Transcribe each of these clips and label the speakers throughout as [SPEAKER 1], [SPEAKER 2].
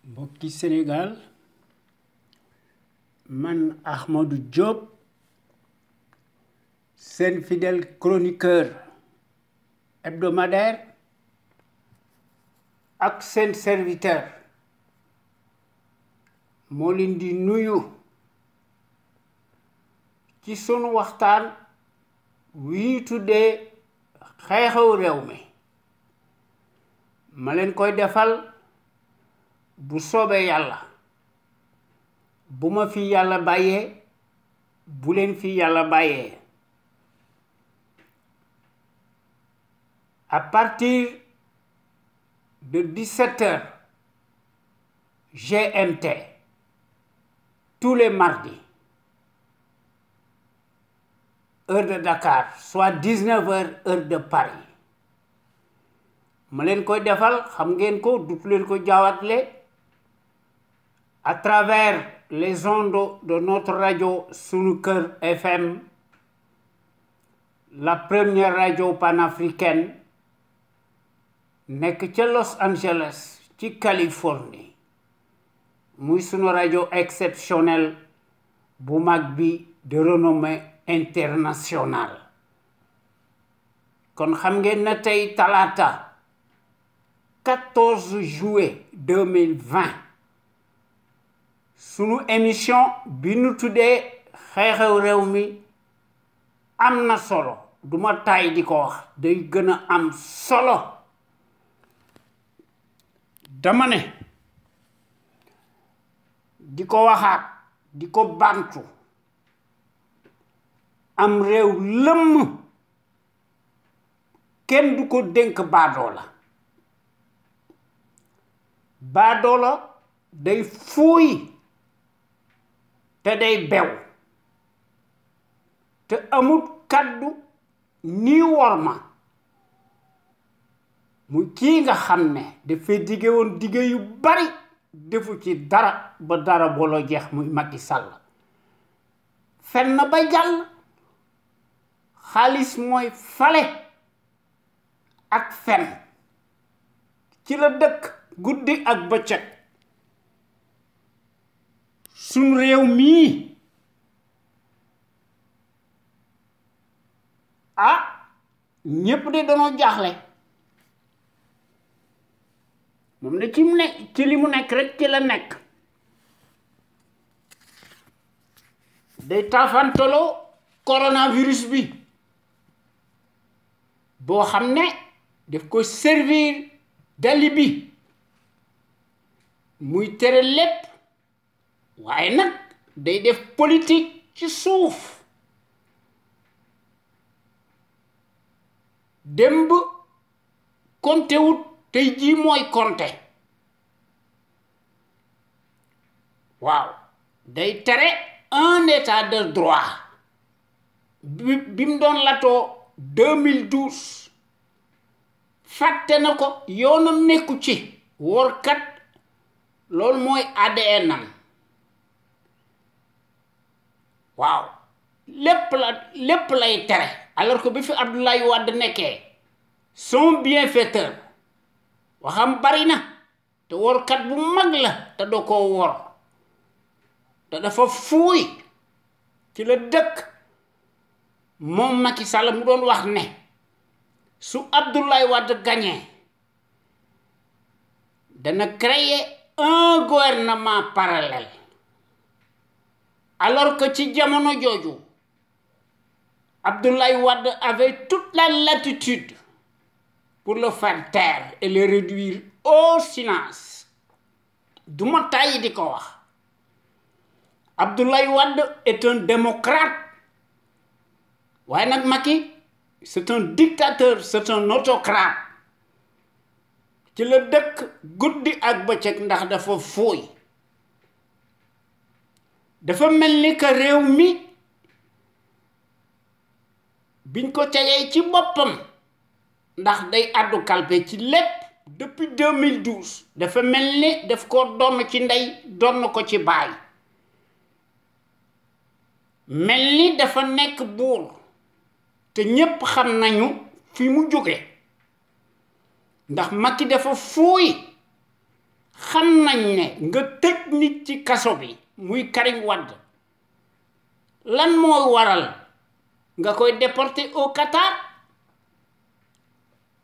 [SPEAKER 1] mbokki Sénégal man Ahmadou Diop seen fidèle chroniqueur hebdomadaire ak seen serviteur moo leen di nuyu ci sunu waxtaan wi tuddee xew-xewu réew mi ma leen koy defal bu soobee yàlla bu ma fi yàlla bàyyee bu leen fi yàlla bàyyee à partir de 17h GMT tous les mardis heure de Dakar soit 19h heure de Paris ma leen koy defal xam ngeen ko dutu leen ko jaawatle à travers les ondes de notre radio Sunu Kër FM, la première radio panafricaine nekk ca Los Angeles ci Californie muy sunu radio exceptionnelle bu mag bi de renommée internationale kon xam ngeen na tey talaata 14 juillet 2020 sunu émission bi nu tuddee xew-xew réew mi am na solo duma tay di ko wax day gën a am solo dama ne di ko waxaat di ko bantu am réew lëmm kenn du ko dénk baadoola baadoola day fuuy te day bew te amul kaddu ni worma muy kii nga xam ne dafay dige woon dige yu bari defu ci dara ba dara booloo jeex muy Macky Sall fen na ba jàll xaalis mooy fale ak fen ci la dëkk guddi ak bëccëg suñ réew mii ñépp de dañoo jaaxle moom de ci li mu nekk rek ci la nekk day taafantaloo coronavirus bi boo xam ne daf ko servir d'alibi muy tere lépp waaye nag day def politique ci suuf démb konte wut tey jii mooy konte waaw day tere un état de droit bi mu doon latoo 2012 fàtte na ko yoonam nekku ci workat loolu mooy ADN am waaw lépp lay tere alors que bi fi Abdoulaye Wade nekkee son bienfaiteur waxam bari na te workat bu mag la te doo ko wor te dafa fuuy ci la dëkk moom Macky Sall mu doon wax ne su Abdoulaye Wade gagné dana créer un gouvernement parallèle alors que ci jamono jooju Abdoulaye Wade avait toute la latitude pour le faire taire et le réduire au silence duma tàyyi di ko wax Abdoulaye Wade est un démocrate waaye nag Macky c'est un dictateur c'est un autocrate ci la dëkk guddi ak bëccëg ndax dafa fooy dafa mel ni que réew mi biñ ko tegee ci boppam ndax day addu kalpe ci lépp depuis 2012 dafa mel ni daf ko donn ci ndey donn ko ci baay mel ni dafa nekk buur te ñépp xam nañu fi mu jóge ndax Macky dafa fuuy xam nañ ne nga tëj nit ci kaso bi muy Karim Wade lan moo waral nga koy déporter au Qatar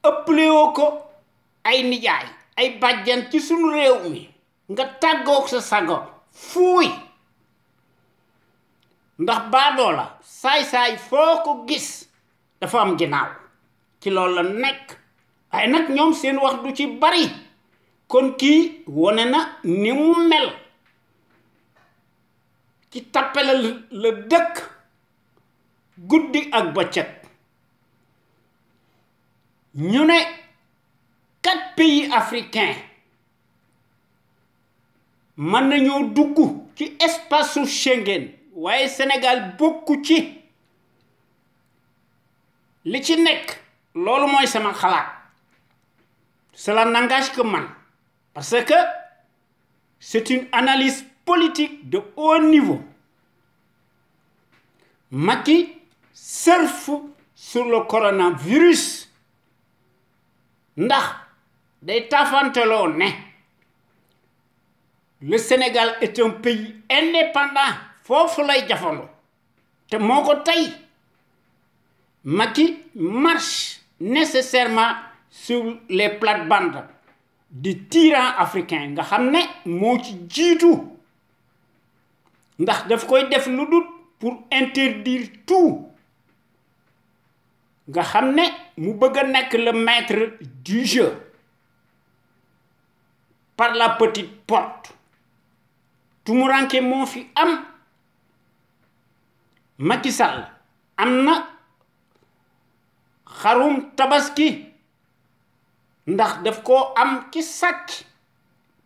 [SPEAKER 1] ëppléwoo ko ay nijaay ay bàjjan ci sunu réew mi nga tàggoog sa sago fuuy ndax baadoo la saay-saay foo ko gis dafa am ginnaaw ci loolu la nekk waaye nag ñoom seen wax du ci bari kon kii wone na ni mu mel ci tappale la dëkk guddi ak bëccëg ñu ne 4 pays africains mën nañoo dugg ci espace Schengen waaye Sénégal bokku ci li ci nekk loolu mooy sama xalaat cela n'engage que man parce que c'est une analyse politique de haut niveau Macky surfe sur le coronavirus ndax day taafanteloo ne le Sénégal est un pays indépendant foofu lay jafandu te moo ko tey Macky marche nécessairement sur les plates-bandes des tyrans africains nga xam ne moo ci jiitu ndax daf koy def lu dul pour interdire tout nga xam ne mu bëgg a nekk le maître du jeu par la petite porte tumuranke moo fi am Macky Sall am na xarum tabaski ndax daf koo am ci sàcc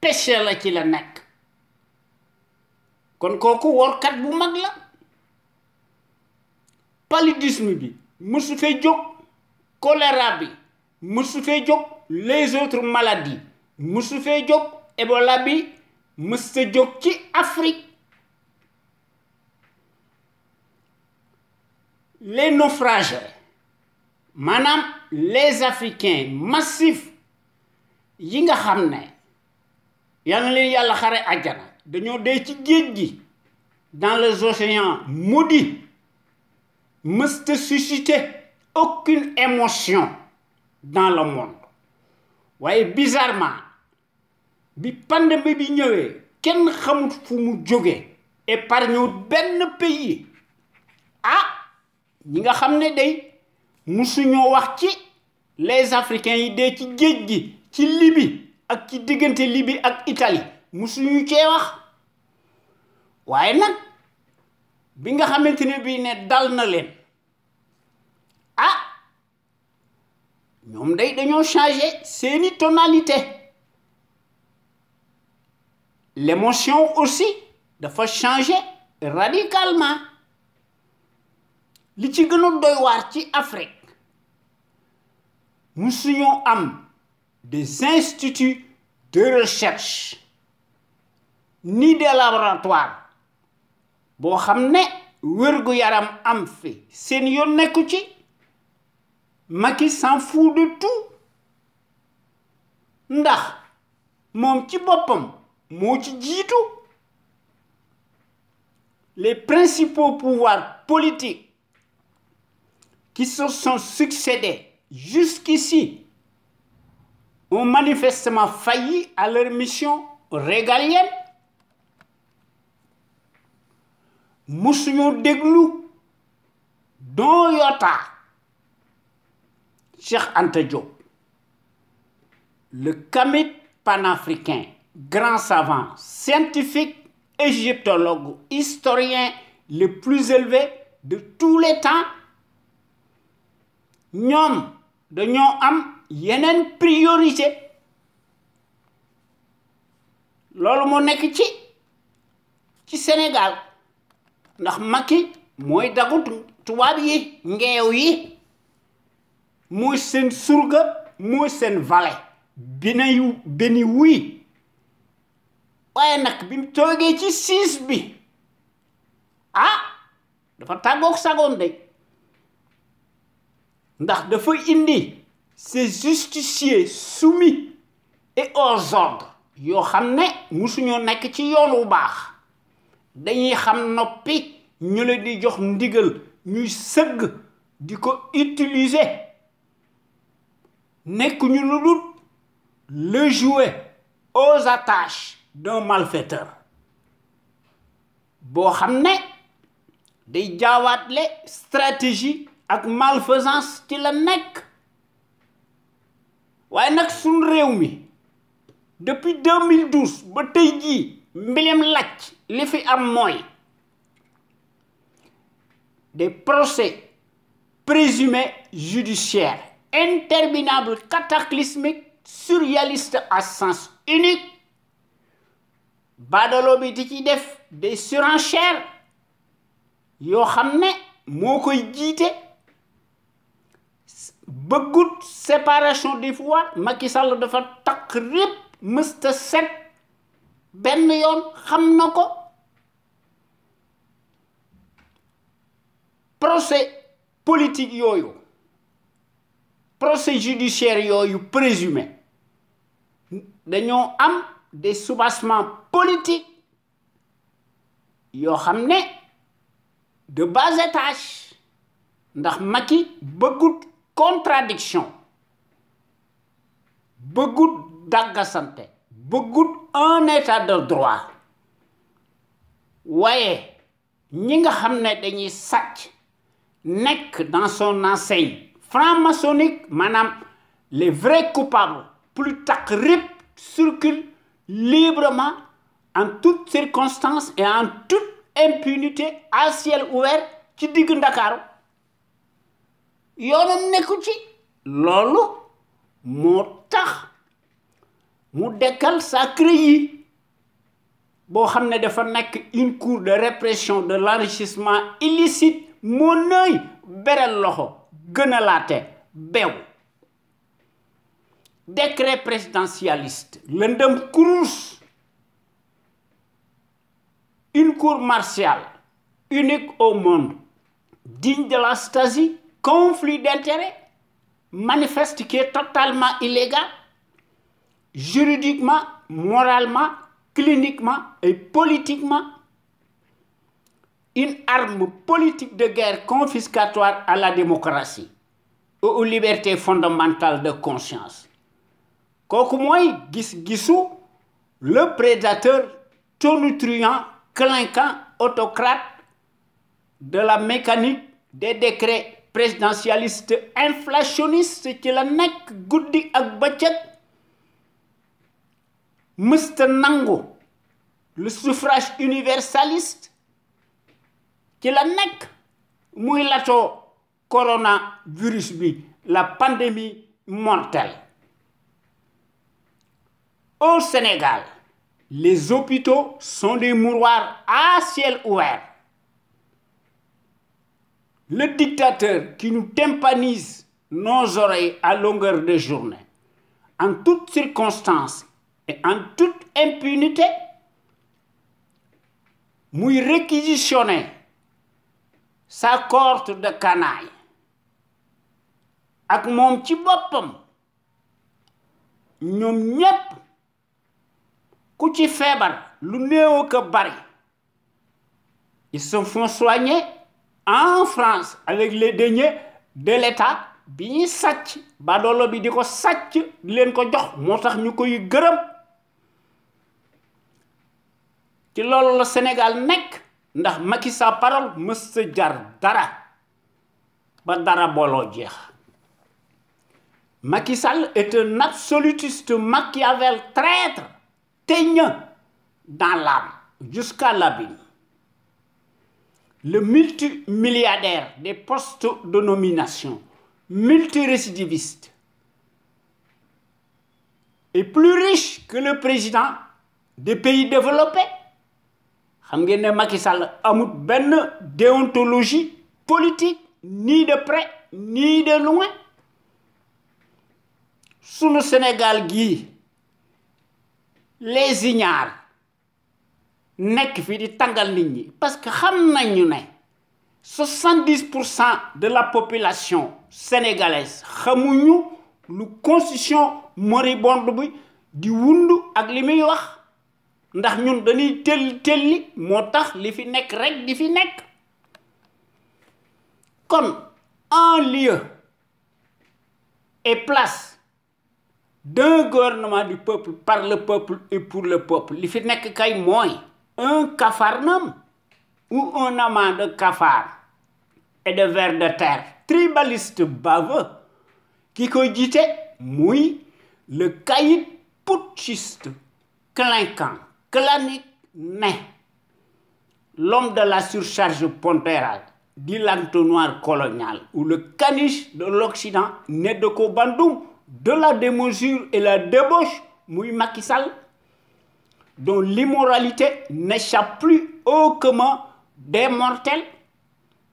[SPEAKER 1] péché la ci la nekk kon kooku workat bu mag la paludisme bi mësu fee jóg choléra bi mësu fee jóg les autres maladies mësu fee jóg Ebola bi mës ta jóg ci Afrique les naufragés maanaam les Africains massifs yi nga xam ne yal na leen yàlla xare àjjana dañoo dee ci géej gi dans les océans maudits mës ta susciter aucune émotion dans le monde waaye bizarrement bi pandémie bi ñëwee kenn xamut fu mu jógee épargne benn pays ñi nga xam ne day musuñoo wax ci les Africains yi dee ci géej gi ci Libye ak ci diggante Libye ak Italie musuñu cee wax waaye nag bi nga xamante ne bii ne dal na leen ñoom day dañoo changer seeni tonalité l'émotion aussi dafa changer radicalement li ci gën a doy waar ci Afrique musuñoo am des instituts de recherche ni des laboratoires boo xam ne wér-gu-yaram am fi seen yoon nekku ci Macky s'en fout de tout ndax moom ci boppam moo ci jiitu les principaux pouvoirs politiques qui se sont succédés jusqu'ici ont manifestement failli à leur mission régalienne musuñoo déglu don yota Cheikh Anta Diop le kamit panafricain grand savant scientifique égyptologue historien le plus élevé de tous les temps ñoom dañoo am yeneen priorité loolu moo nekk ci Sénégal ndax Macky mooy dagu tubaab yi ngeew yi mooy seen surga mooy seen valet beni wuy waaye nag bi mu toogee ci siis bi dafa tàggoog sagoon de ndax dafa indi ces justiciers soumis et hors ordre yoo xam ne musuñoo nekk ci yoon wu baax dañuy xam noppi ñu leen di jox ndigal ñuy sëgg di ko utiliser nekk ñu lu dul le jouet aux attaches d'un malfaiteur boo xam ne day jaawaatle stratégie ak malfaisance ci la nekk waaye nag suñ réew mi depuis 2012 ba tey jii mbilim lacc li fi am mooy des procès présumés judiciaires interminables, cataclysmiques, surréalistes à sens unique badalo bi di ci def des surenchères yoo xam ne moo koy jiite bëggut séparation des pouvoirs. Macky Sall dafa takk répp mësta set benn yoon xam na ko procès politique yooyu procès judiciaire yooyu présumé dañoo am des soubassements politiques yoo xam ne de bas étage ndax Macky bëggut contradiction bëggut dàggasante bëggut un état de droit waaye ñi nga xam ne dañuy sàcc nekk dans son enseigne franc-maçonnique maanaam les vrais coupables plus takk répp circulent librement en toutes circonstances et en toute impunité à ciel ouvert ci digg Ndakaaru yoonam nekku ci loolu moo tax mu dekkal sacré yi boo xam ne dafa nekk une cour de répression de l'enrichissement illicite moo nëy berel loxo gën a laate bew décret présidentialiste lëndëm kurus une cour martiale unique au monde digne de la Stasi, conflit d'intérêts manifeste qui est totalement illégal juridiquement, moralement, cliniquement et politiquement, une arme politique de guerre confiscatoire à la démocratie et aux libertés fondamentales de conscience. Kooku mooy gis-gisu le prédateur tonitruant, clinquant, autocrate de la mécanique des décrets présidentialistes inflationnistes ci la nekk guddi ak bëccëg mësta nangu le suffrage universaliste ci la nekk muy latoo coronavirus bi la pandémie mortelle. Au Sénégal, les hôpitaux sont des mouroirs à ciel ouvert. Le dictateur qui nous tympanise nos oreilles à longueur de journée, en toutes circonstances et en toute impunité, muy réquisitionner sa cohorte de canailles ak moom ci boppam ñoom ñépp ku ci feebar lu néew ko bari ils se font soigner en France avec les deniers de l'État bi ñuy sàcc badoolo bi di ko sàcc di leen ko jox moo tax ñu koy gërëm ci loolu la Sénégal nekk ndax Macky sa parole mës sa jar dara ba dara booloo jeex. Macky Sall est un absolutiste Machiavel traître, teigneux dans l'âme jusqu'à l'abîme. Le multimilliardaire des postes de nomination, multirécidiviste, est plus riche que le président des pays développés. Xam ngeen ne Macky Sall amut benn déontologie politique ni de près ni de loin. Sunu Sénégal gii les ignares nekk fi di tàngal nit ñi parce que xam nañu ne 70% de la population sénégalaise xamuñu lu constitution moribonde bi di wundu ak li muy wax ndax ñun dañuy telli moo tax li fi nekk rek di fi nekk kon en lieu et place d'un gouvernement du peuple par le peuple et pour le peuple li fi nekk kay mooy un capharnaüm ou un amas de cafards et de vers de terre tribaliste baveux qui koy jiite muy le caïd putschiste clinquant clanique né l'homme de la surcharge pondérale dit l'entonnoir colonial ou le caniche de l'Occident né de Kobandoum de la démesure et la débauche muy Macky Sall dont l'immoralité n'échappe plus au commun des mortels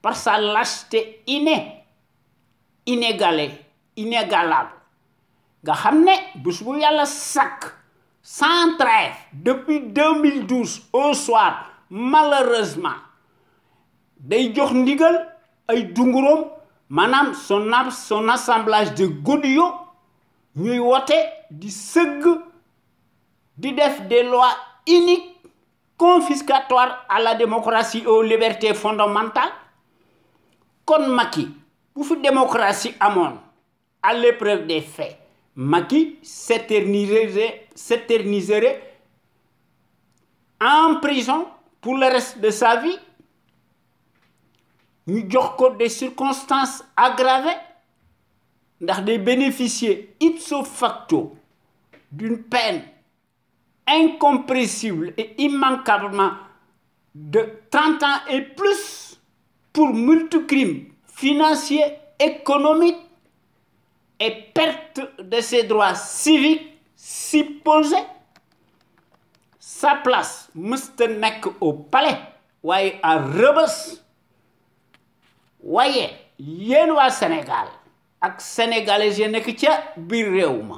[SPEAKER 1] par sa lâcheté inégalable nga xam ne bés bu yàlla sàkk sans trêve depuis 2012 au soir malheureusement day jox ndigal ay dunguroom maanaam son assemblage de godillots ñuy wote di sëgg di def des lois iniques confiscatoires à la démocratie et aux libertés fondamentales kon Macky bu fi démocratie amoon à l'épreuve des faits Macky s'éterniserait en prison pour le reste de sa vie ñu jox ko des circonstances aggravées ndax day bénéficier ipso facto d'une peine incompressible et immanquablement de 30 ans et plus pour multicrimes financiers, économiques et perte de ses droits civiques supposés. Sa place mësta nekk au palais waaye à Rebeuss waaye yéen waa Sénégal ak sénégalais yi nekk ca biir réew ma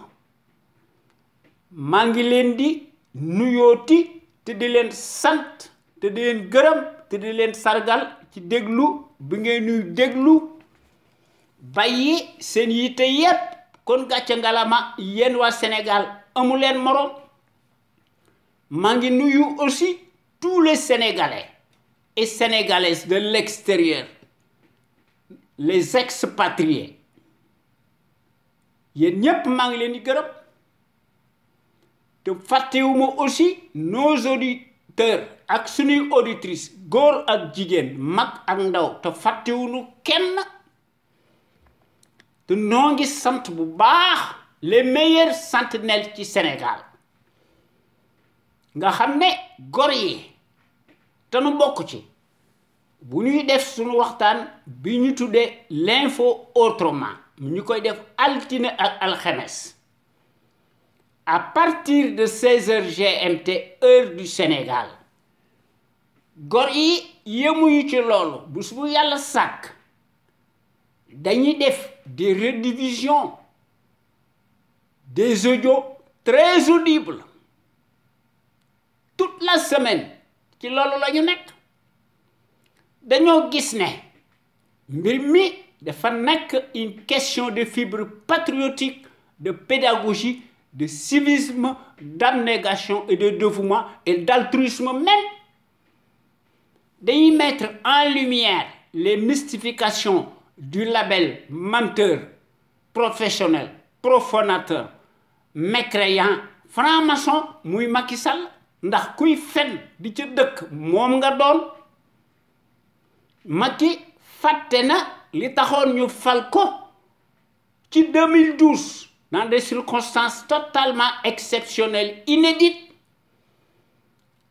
[SPEAKER 1] maa ngi leen di nuyooti te di leen sant te di leen gërëm te di leen sargal ci déglu bi ngeen ñuy déglu bàyyi seen yitte yépp kon gàcce ngalama yéen waa Sénégal amu leen morom maa ngi nuyu aussi tous les Sénégalais et Sénégalaises de l'extérieur les expatriés yéen ñépp maa ngi leen di gërëm te fàttewuma aussi nos auditeurs ak suñuy auditrices góor ak jigéen mag ak ndaw te fàttewuñu kenn te noo ngi sant bu baax les meilleurs sentinelles ci Sénégal nga xam ne gor yi te nu bokk ci bu ñuy def suñu waxtaan bi ñu tuddee l'info autrement ñu koy def altine ak alxames à partir de 16h GMT heure du Sénégal gor yi yemuñu ci loolu bés bu yàlla sàkk dañuy def des rediffusions des audios très audibles toute la semaine ci loolu la ñu nekk dañoo gis ne mbir mi dafa nekk une question de fibre patriotique de pédagogie de civisme d'abnégation et de dévouement et d'altruisme même dañuy mettre en lumière les mystifications du label menteur professionnel profanateur mécréant franc-maçon muy Macky Sall ndax kuy fen di ca dëkk moom nga doon Macky fàtte na li taxoon ñu fal ko ci 2012 dans des circonstances totalement exceptionnelles inédites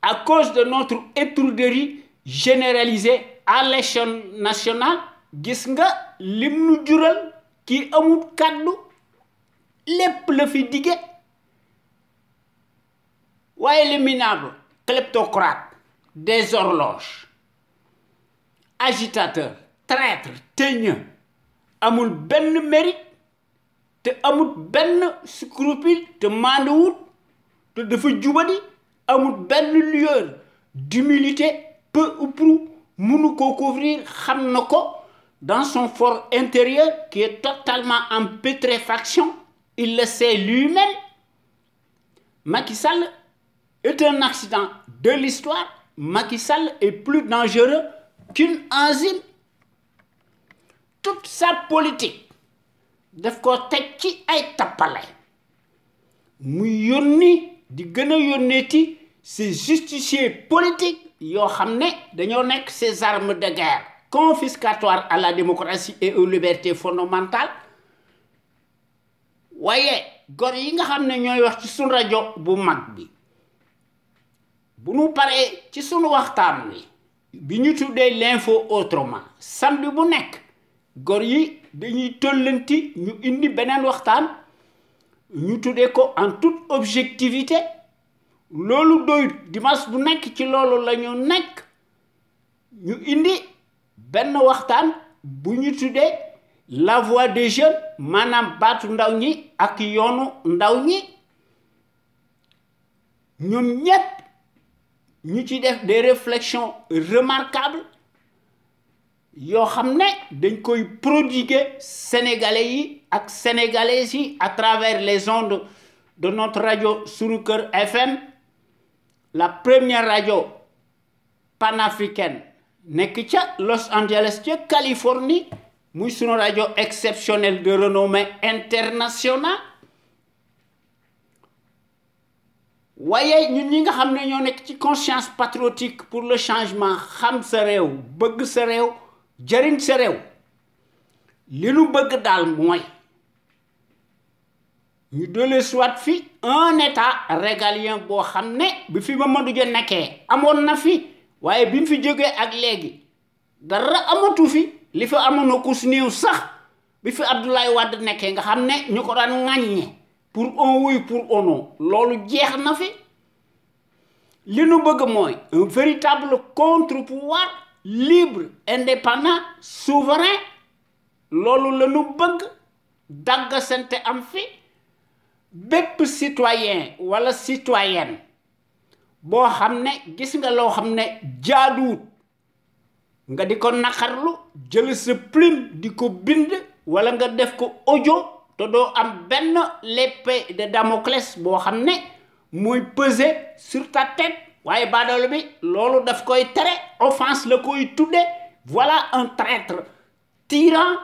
[SPEAKER 1] à cause de notre étourderie généralisée à l'échelle nationale gis nga lim nu jural kii amul kàddu lépp la fi dige waaye les minables kleptocrates des horloges agitateurs traîtres teigneux amul benn mérite te amul benn scrupule te maanduwut te dafa jubadi amul benn lueur d'humilité peu ou prou mënu ko couvrir xam na ko dans son fort intérieur qui est totalement en pétréfaction il le sait lui-même Macky Sall est un accident de l'histoire. Macky Sall est plus dangereux qu'une enzyme. Toute sa politique daf ko teg ci ay tappale muy yónni di gën a yónneeti ces justiciers politiques yoo xam ne dañoo nekk ces armes de guerre confiscatoires à la démocratie et aux libertés fondamentales. waaye gor yi nga xam ne ñooy wax ci sunu rajo bu mag bi bu nu paree ci sunu waxtaan wi bi ñu tuddee l'info autrement samedi bu nekk gor yi dañuy tollanti ñu indi beneen waxtaan ñu tuddee ko en toute objectivité loolu doy dimanche bu nekk ci loolu la ñu nekk ñu indi benn waxtaan bu ñu tuddee la voix des jeunes maanaam baatu ndaw ñi ak yoonu ndaw ñi ñoom ñépp ñu ci def des réflexions remarquables yoo xam ne dañ koy prodiguer sénégalais yi ak sénégalaises yi à travers les ondes de notre radio Sunu Kër FM la première radio panafricaine nekk ca Los Angeles ca Californie muy sunu rajo exceptionnelle de renommée internationale. waaye ñun ñi nga xam ne ñoo nekk ci conscience patriotique pour le changement xam sa réew bëgg sa réew jariñ sa réew li nu bëgg daal mooy ñu doole soit fi un état régalien boo xam ne bi fi Mamadou Dia nekkee amoon na fi waaye bi mu fi jógee ak léegi dara amatu fi li fi amoon na kus néew sax bi fi Abdoulaye Wade nekkee nga xam ne ñu ko daan ŋàññe pour un oui pour un non loolu jeex na fi li nu bëgg mooy un véritable contre-pouvoir libre indépendant souverain loolu la nu bëgg daggasante am fi bépp citoyen wala citoyenne boo xam ne gis nga loo xam ne jaaduwut nga di ko naqarlu jël sa plume di ko bind wala nga def ko audio te doo am benn l'épée de Damoclès boo xam ne mooy peser sur ta tête waaye baadoolo bi loolu daf koy tere offense la koy tudde voilà un traître tyran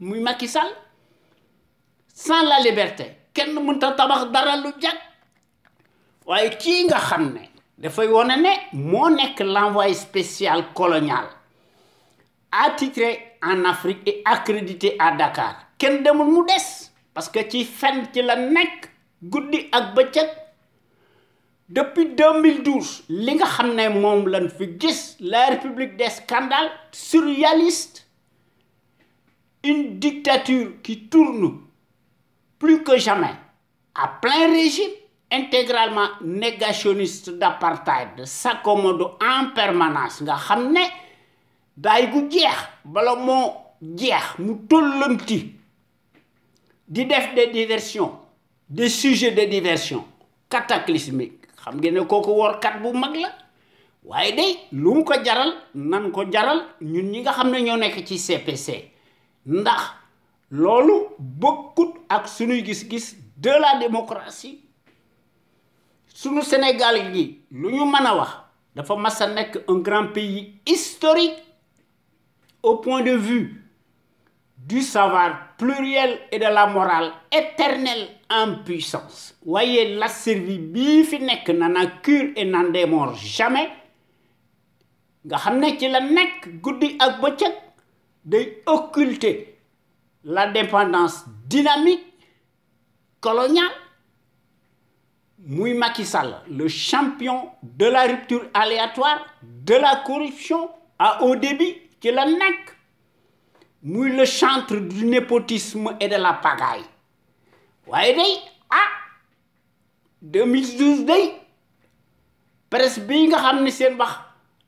[SPEAKER 1] muy Macky Sall. Sans la liberté kenn mënta tabax dara lu jag waaye kii nga xam ne dafay wone ne moo nekk l'envoyé spécial colonial attitré en Afrique et accrédité à Dakar kenn demul mu des parce que ci fen ci la nekk guddi ak bëccëg depuis 2012 li nga xam ne moom lañ fi gis la république des scandales surréaliste une dictature qui tourne plus que jamais à plein régime intégralement négationniste d'apartheid s'accommode en permanence nga xam ne daay gu jeex bala moo jeex mu tollanti di def des diversions des sujets de diversion cataclysmiques xam ngeen ne kooku workat bu mag la waaye day lu mu ko jaral nan ko jaral ñun ñi nga xam ne ñoo nekk ci CPC ndax loolu bokkut ak suñuy gis-gis de la démocratie sunu Sénégal gi lu ñu mën a wax dafa mas a nekk un grand pays historique au point de vue du savoir pluriel et de la morale éternelle en puissance waaye la servi bii fi nekk nana cure et n'en démord jamais nga xam ne ci la nekk guddi ak bëccëg day occulter la dépendance dynamique coloniale muy Macky Sall le champion de la rupture aléatoire de la corruption à haut débit ci la nekk muy le chantre du népotisme et de la pagaille waaye day 2012 day presse bii nga xam ne seen wax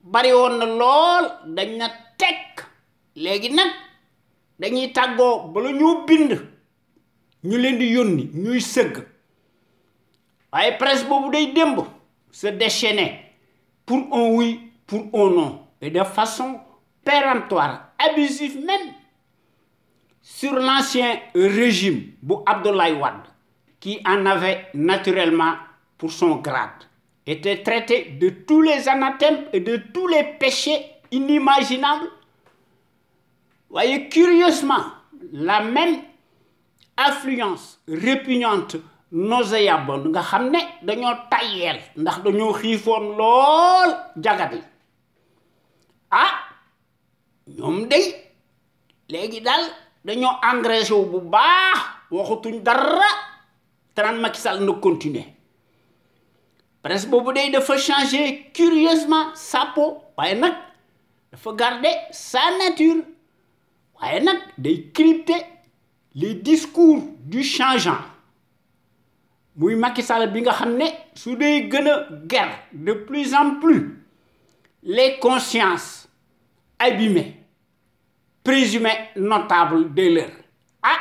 [SPEAKER 1] bari woon na lool dañ na tekk léegi nag dañuy tàggoo bala ñoo bind ñu leen di yónni ñuy sëgg waaye presse boobu day démb se déchaîner pour un oui pour un non et de façon péremptoire abusive même sur l'ancien régime bu Abdoulaye Wade qui en avait naturellement pour son grade, était traité de tous les anathèmes et de tous les péchés inimaginables. Voyez, curieusement, la même affluence répugnante, nauséabonde, nga xam ne dañoo tayyeel ndax dañoo xiifoon lool jagati ah ñoom day léegi daal dañoo engraissé wu bu baax waxatuñ dara te naan Macky Sall na continuer presse boobu day dafa changer curieusement sa peau waaye nag dafa garder sa nature waaye nag day crypter les discours du changeant muy Macky Sall bi nga xam ne su dee gën a guerre de plus en plus les consciences abîmées présumées notables de l'heure ah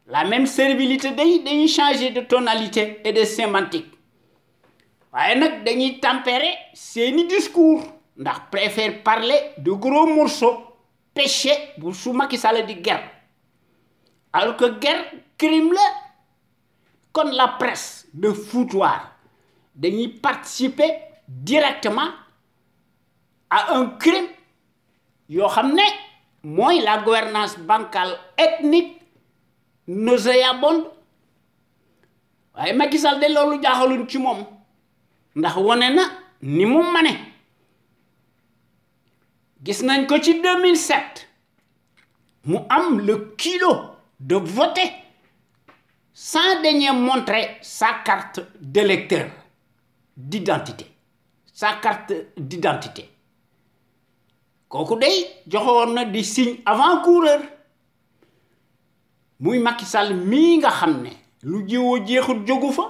[SPEAKER 1] la même servilité dañuy changer de tonalité et de sémantique waaye nag dañuy tempérer seeni discours ndax préfère parler de gros morceaux péché bu su Macky Sall di guerre alors que guerre crime la kon la presse de foutoir dañuy participer directement à un crime yoo xam ne mooy la gouvernance bancale ethnique nauséabonde waaye Macky Sall de loolu jaaxalul ci moom ndax wane na ni mu mane gis nañ ko ci 2007 mu am le culot de voter sans daigner montrer sa carte d'électeur d'identité sa carte d'identité kooku day joxoon na di signe avant-coureur muy Macky Sall mii nga xam ne lu jiwoo jeexut jógu fa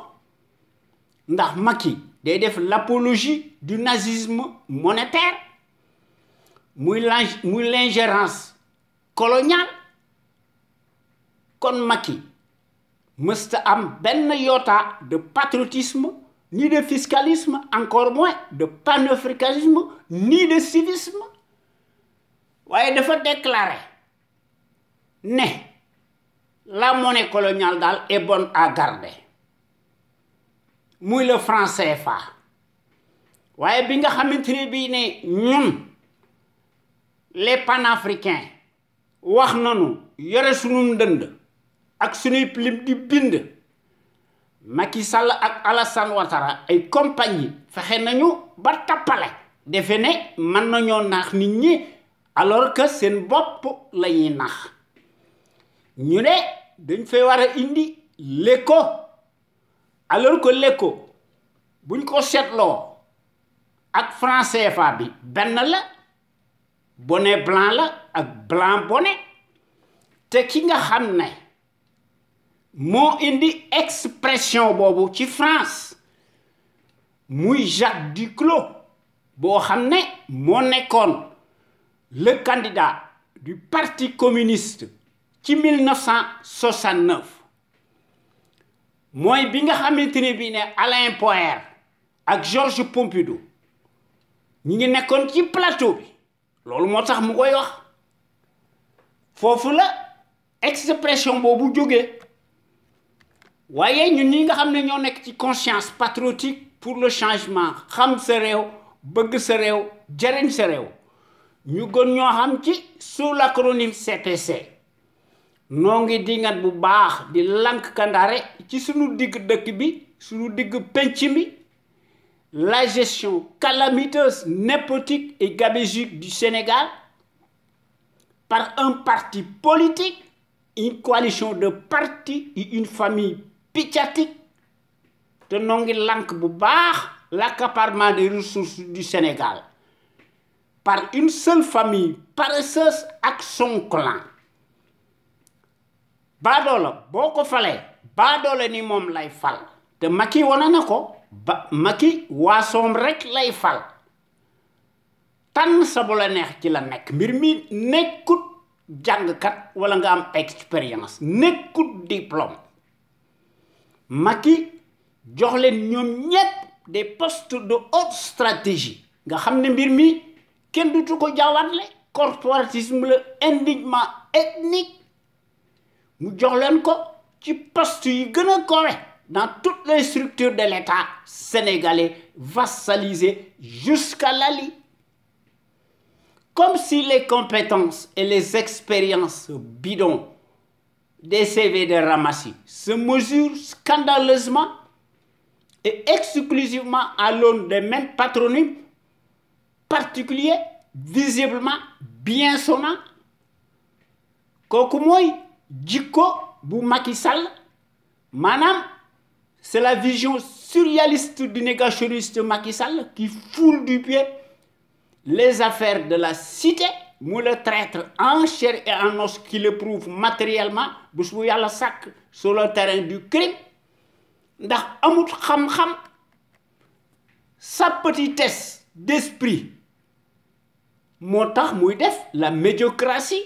[SPEAKER 1] ndax Macky day def l'apologie du nazisme monétaire muy l'ingérence coloniale kon Macky mësta am benn yoota de patriotisme ni de fiscalisme encore moins de panafricanisme ni de civisme waaye dafa déclarer ne la monnaie coloniale daal est bonne à garder muy le franc CFA waaye bi nga xamante ne bii ne ñun les panafricains wax nañu yore sunu ndënd ak sunuy plim di bind Macky Sall ak Alassane Ouattara ay compagnie fexe nañu ba tappale defe ne mën nañoo naax nit ñi alors que seen bopp lañuy nax ñu ne dañ fay war a indi l'éco alors que l'éco buñ ko seetloo ak franc CFA bi benn la bonnet blanc la ak blanc bonnet te ki nga xam ne moo indi expression boobu ci France muy Jacques Duclos boo xam ne moo nekkoon le candidat du Parti communiste ci 1969 mooy bi nga xamante ne bii ne Alain Poher ak Georges Pompidou ñi ngi nekkoon ci plateau bi loolu moo tax mu koy wax foofu la expression boobu jógee waaye ñun ñi nga xam ne ñoo nekk ci conscience patriotique pour le changement xam sa réew bëgg sa réew jariñ sa réew ñu gën ñoo xam ci sous l'acronyme CPC noo ngi dingat bu baax di lank kandaare ci sunu digg dëkk bi sunu digg penc mi la gestion calamiteuse, népotique et gabégique du Sénégal par un parti politique, une coalition de partis et une famille pitiatique te noo ngi lank bu baax l'accaparement des ressources du Sénégal par une seule famille paresseuse ak son clan baadoola boo ko falee baadoole ni moom lay fal te Macky wane na ko ba Macky waasoom rek lay fal tànn sa bu la neex ci la nekk mbir mi nekkut jàngkat wala nga am expérience nekkut diplôme Macky jox leen ñoom ñépp des postes de haute stratégie nga xam ne mbir mi kenn dutu ko jaawatle corporatisme la indignement ethnique mu jox leen ko ci poste yi gën a kowe dans toutes les structures de l'État sénégalais, vassalisé jusqu'à Lali. Comme si les compétences et les expériences bidons des CV de Ramassi se mesurent scandaleusement et exclusivement à l'aune des mêmes patronymes particuliers, visiblement bien sonnants. Kooku mooy jikko bu Macky Sall maanaam c'est la vision surréaliste du négationniste Macky Sall qui foule du pied les affaires de la cité mu le traître en chair et en os qui le prouve matériellement bés bu yàlla sàkk sur le terrain du crime ndax amut xam-xam sa petitesse d'esprit moo tax muy def la médiocratie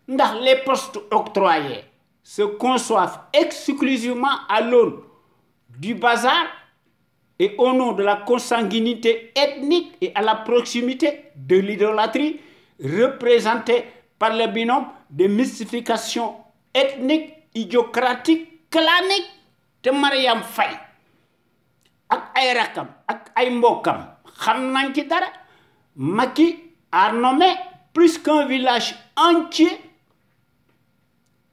[SPEAKER 1] ndax les postes octroyés se conçoivent exclusivement à l'aune du bazar et au nom de la consanguinité ethnique et à la proximité de l'idolâtrie représentée par le binôme de mystification ethnique, idiocratique, clanique te Mariam Faye ak ay rakam ak ay mbokkam xam nañ ci dara. Macky a nommé plus qu'un village entier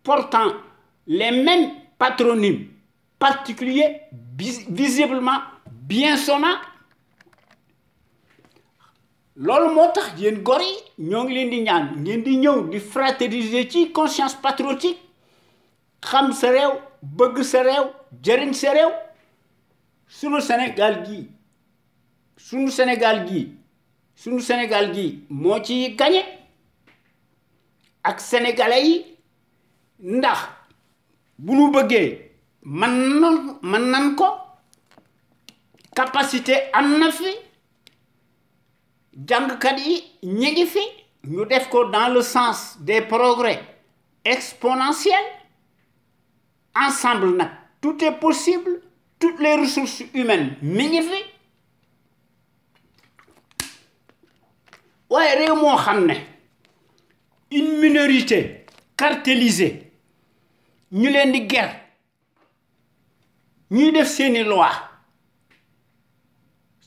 [SPEAKER 1] portant les mêmes patronymes particuliers visiblement bien sonnants. Loolu moo tax yéen gor yi ñoo ngi leen di ñaan ngeen di ñëw di fraterniser ci conscience patriotique xam sa réew bëgg sa réew jëriñ sa réew. Sunu Sénégal gi moo ci gagné ak sénégalais yi ndax bu nu bëggee mën nan ko capacité am na fi jàngkat yi ñi ngi fi ñu def ko dans le sens des progrès exponentiels ensemble nag tout est possible toutes les ressources humaines mi ngi fi waaye réew moo xam ne une minorité cartélisée ñu leen di ger ñuy def seeni loi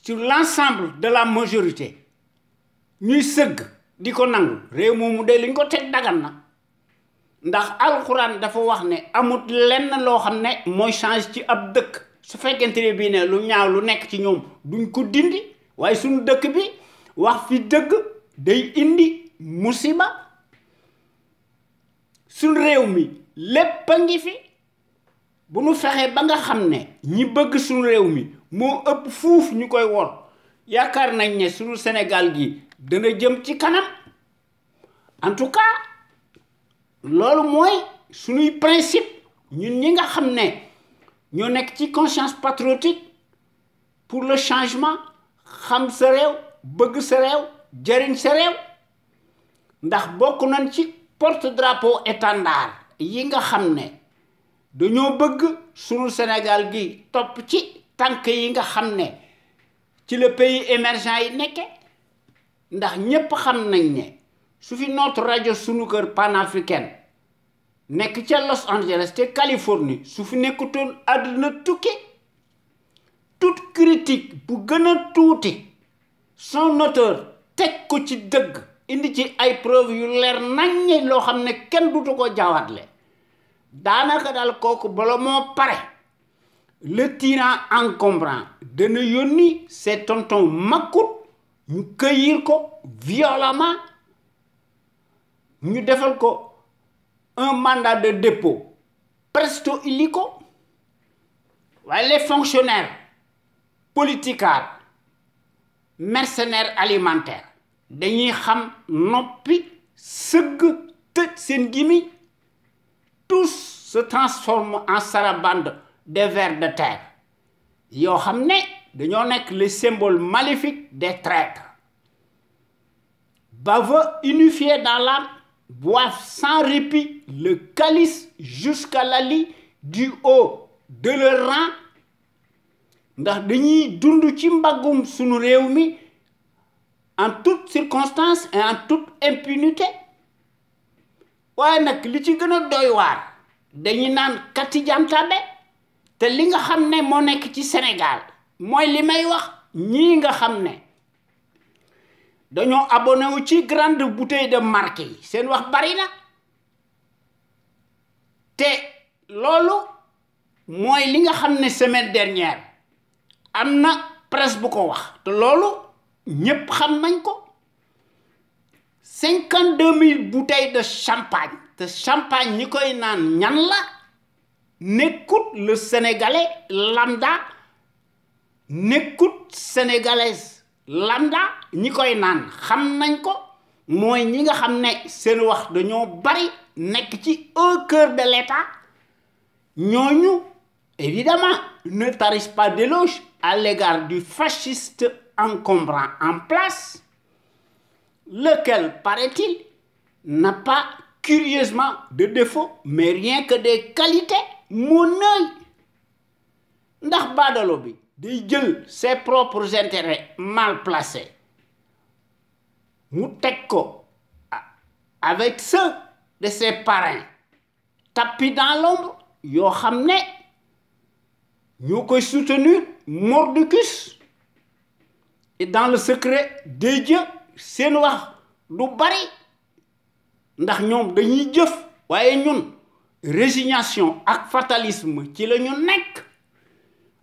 [SPEAKER 1] sur l'ensemble de la majorité ñuy sëgg di ko nangu réew moomu de liñ ko teg dagan na ndax alxuraan dafa wax ne amut lenn loo xam ne mooy change ci ab dëkk su fekkente ne bii ne lu ñaaw lu nekk ci ñoom duñ ko dindi waaye suñu dëkk bi wax fi dëgg day indi musiba suñu réew mi lépp a ngi fi bu nu fexee ba nga xam ne ñi bëgg suñu réew mi moo ëpp fuuf ñu koy wor yaakaar nañ ne suñu Sénégal gi dana jëm ci kanam en tout cas loolu mooy suñuy principe ñun ñi nga xam ne ñoo nekk ci conscience patriotique pour le changement xam sa réew bëgg sa réew jëriñ sa réew ndax bokk nañ ci porte-drapeau étendard yi nga xam ne dañoo bëgg sunu Sénégal gi topp ci tànk yi nga xam ne ci le pays émergent yi nekke ndax ñépp xam nañ ne su fi notre rajo sunu kër panafricaine nekk ca Los Angeles te Californie su fi nekkutoon àdduna tukki toute critique bu gën a tuuti son auteur teg ko ci dëgg indi ci ay preuve yu leer naññe loo xam ne kenn dutu ko jaawatle daanaka daal kooku bala moo pare le tyran encombrant dana yónni ses tontons makkut ñu cueillir ko violemment ñu defal ko un mandat de dépôt presto illico waaye les fonctionnaires politicards mercenaires alimentaires dañuy xam noppi sëgg tëj seen gimi tous se transforment en sarabande de vers de terre yoo xam ne dañoo nekk les symboles maléfiques des traîtres baveux unifiés dans l'âme boivent sans répit le calice jusqu'à l'ali du haut de leur rang ndax dañuy dund ci mbaggum sunu réew mi en toutes circonstances et en toute impunité waaye nag li ci gën a doy waar dañuy naan kati jamtabe te li nga xam ne moo nekk ci Sénégal mooy li may wax ñii nga xam ne dañoo abonné wu ci grande bouteille de marque yi seen wax bari na te loolu mooy li nga xam ne semaine dernière am na presse bu ko wax te loolu ñépp xam nañ ko 52 000 bouteilles de champagne te champagne ñi koy naan ñan la n'écoute le sénégalais lambda n'écoute sénégalaise lambda ñi koy naan xam nañ ko mooy ñi nga xam ne seen wax dañoo bari nekk ci au cœur de l'État ñooñu évidemment ne tarissent pas d'éloge à l'égard du fasciste encombrant en place, lequel, paraît-il, n'a pas curieusement de défaut, mais rien que des qualités. Mon œil ndax baadalo bi day jël ses propres intérêts mal placés mu teg ko avec ceux de ses parrains tapis dans l'ombre yoo xam ne ñoo koy soutenir mordicus et dans le secret des dieux seen wax du bari ndax ñoom dañuy jëf waaye ñun résignation ak fatalisme ci la ñu nekk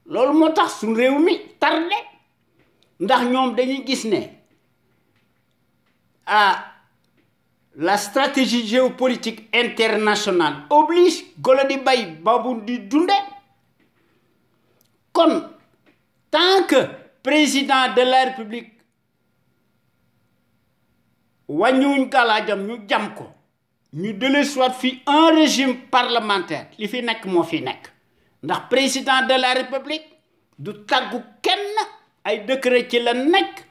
[SPEAKER 1] loolu moo tax suñu réew mi tardé ndax ñoom dañuy gis ne la stratégie géopolitique internationale oblige golo di bay babu di dunde kon tant que président de la République wàññiwuñ galaajam ñu jam ko ñu dele soit fi un régime parlementaire li fi nekk moo fi nekk ndax président de la République du tàggu kenn ay décret ci la nekk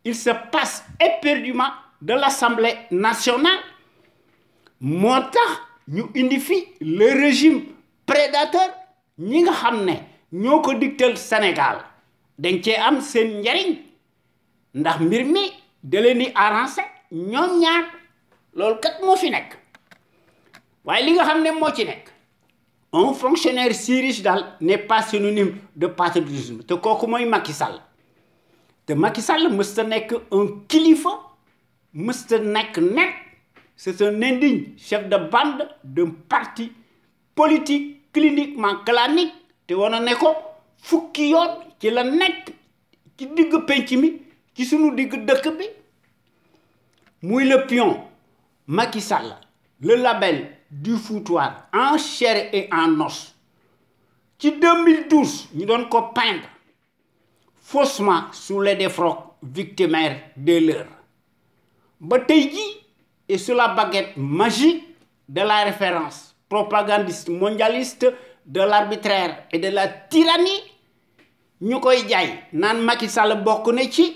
[SPEAKER 1] il se passe éperdument de l'Assemblée nationale moo tax ñu indi fi le régime prédateur ñi nga xam ne ñoo ko digtal Sénégal dañ cee am seen njariñ ndax mbir mi da leen di arrangé ñoom ñaar loolu kat moo fi nekk waaye li nga xam ne moo ci nekk un fonctionnaire si riche daal n'est pas synonyme de patriotisme te kooku mooy Macky Sall te Macky Sall mësta nekk un kilifa mësta nekk net c'est un indigne chef de bande d'un parti politique cliniquement clanique te wana ne ko fukki yoon ci la nekk ci digg penc mi ci sunu digg dëkk bi muy le pion Macky Sall le label du foutoir en chair et en os ci 2012 ñu doon ko peindre faussement sous les défroques victimaires de l'heure ba tey jii et sous la baguette magique de la référence propagandiste mondialiste de l'arbitraire et de la tyrannie ñu koy jaay naan Macky Sall bokk na ci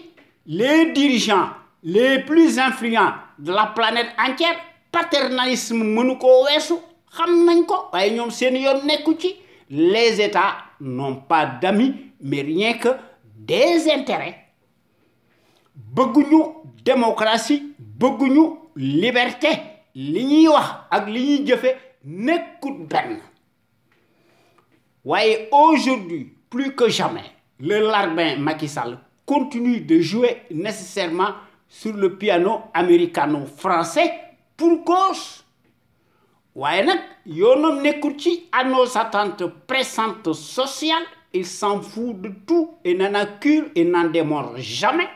[SPEAKER 1] les dirigeants les plus influents de la planète entière paternalisme mënu koo weesu xam nañ ko waaye ñoom seen yoon nekku ci les États n'ont pas d'amis mais rien que des intérêts bëgguñu démocratie bëgguñu liberté li ñuy wax ak li ñuy jëfe nekkut benn waaye aujourd'hui plus que jamais le larbin Macky Sall continue de jouer nécessairement sur le piano américano-français pour cause waaye nag yoonam nekkul ci à nos attentes pressantes sociales il s'en fout de tout et n'en accure et n'en démord jamais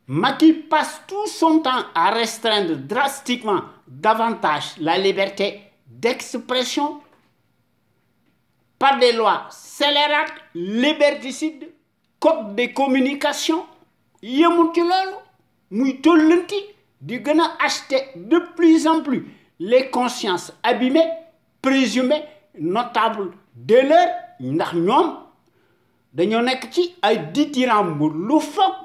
[SPEAKER 1] Macky passe tout son temps à restreindre drastiquement davantage la liberté d'expression par des lois scélérates liberticides code des communications yemul ci loolu muy tollanti di gën a acheter de plus en plus les consciences abîmées présumées notables de l'heure ndax ñoom dañoo nekk ci ay dithyrambe lu foog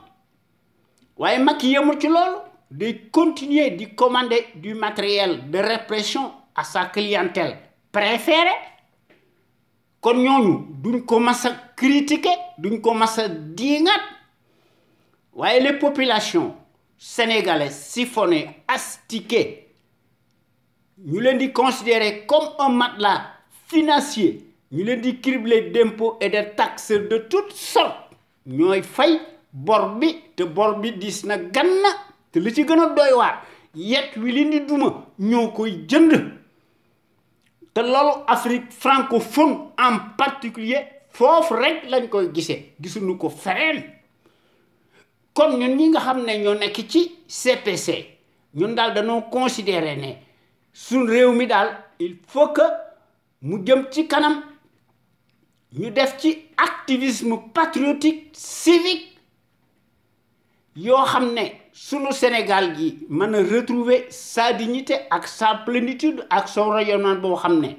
[SPEAKER 1] waaye Macky yemul ci loolu day continuer di commander du matériel de répression à sa clientèle préférée kon ñooñu duñ ko mas a critiquer duñ ko mas a diingat waaye les populations sénégalaises siphonnées astiquées ñu leen di considérer comme un matelas financier ñu leen di cribler d'impôts et de taxes de toutes sortes ñooy fay bor bi te bor bi dis na ganna te li ci gën a doy waar yet wi leen di duma ñoo koy jënd te loolu Afrique francophone en particulier foofu rek lañ koy gisee gisuñu ko feneen kon ñun ñi nga xam ne ñoo nekk ci CPC ñun daal dañoo considérer ne suñ réew mi daal il faut que mu jëm ci kanam ñu def ci activisme patriotique civique yoo xam ne sunu Sénégal gi mën a retrouver sa dignité ak sa plénitude ak son rayonnement boo xam ne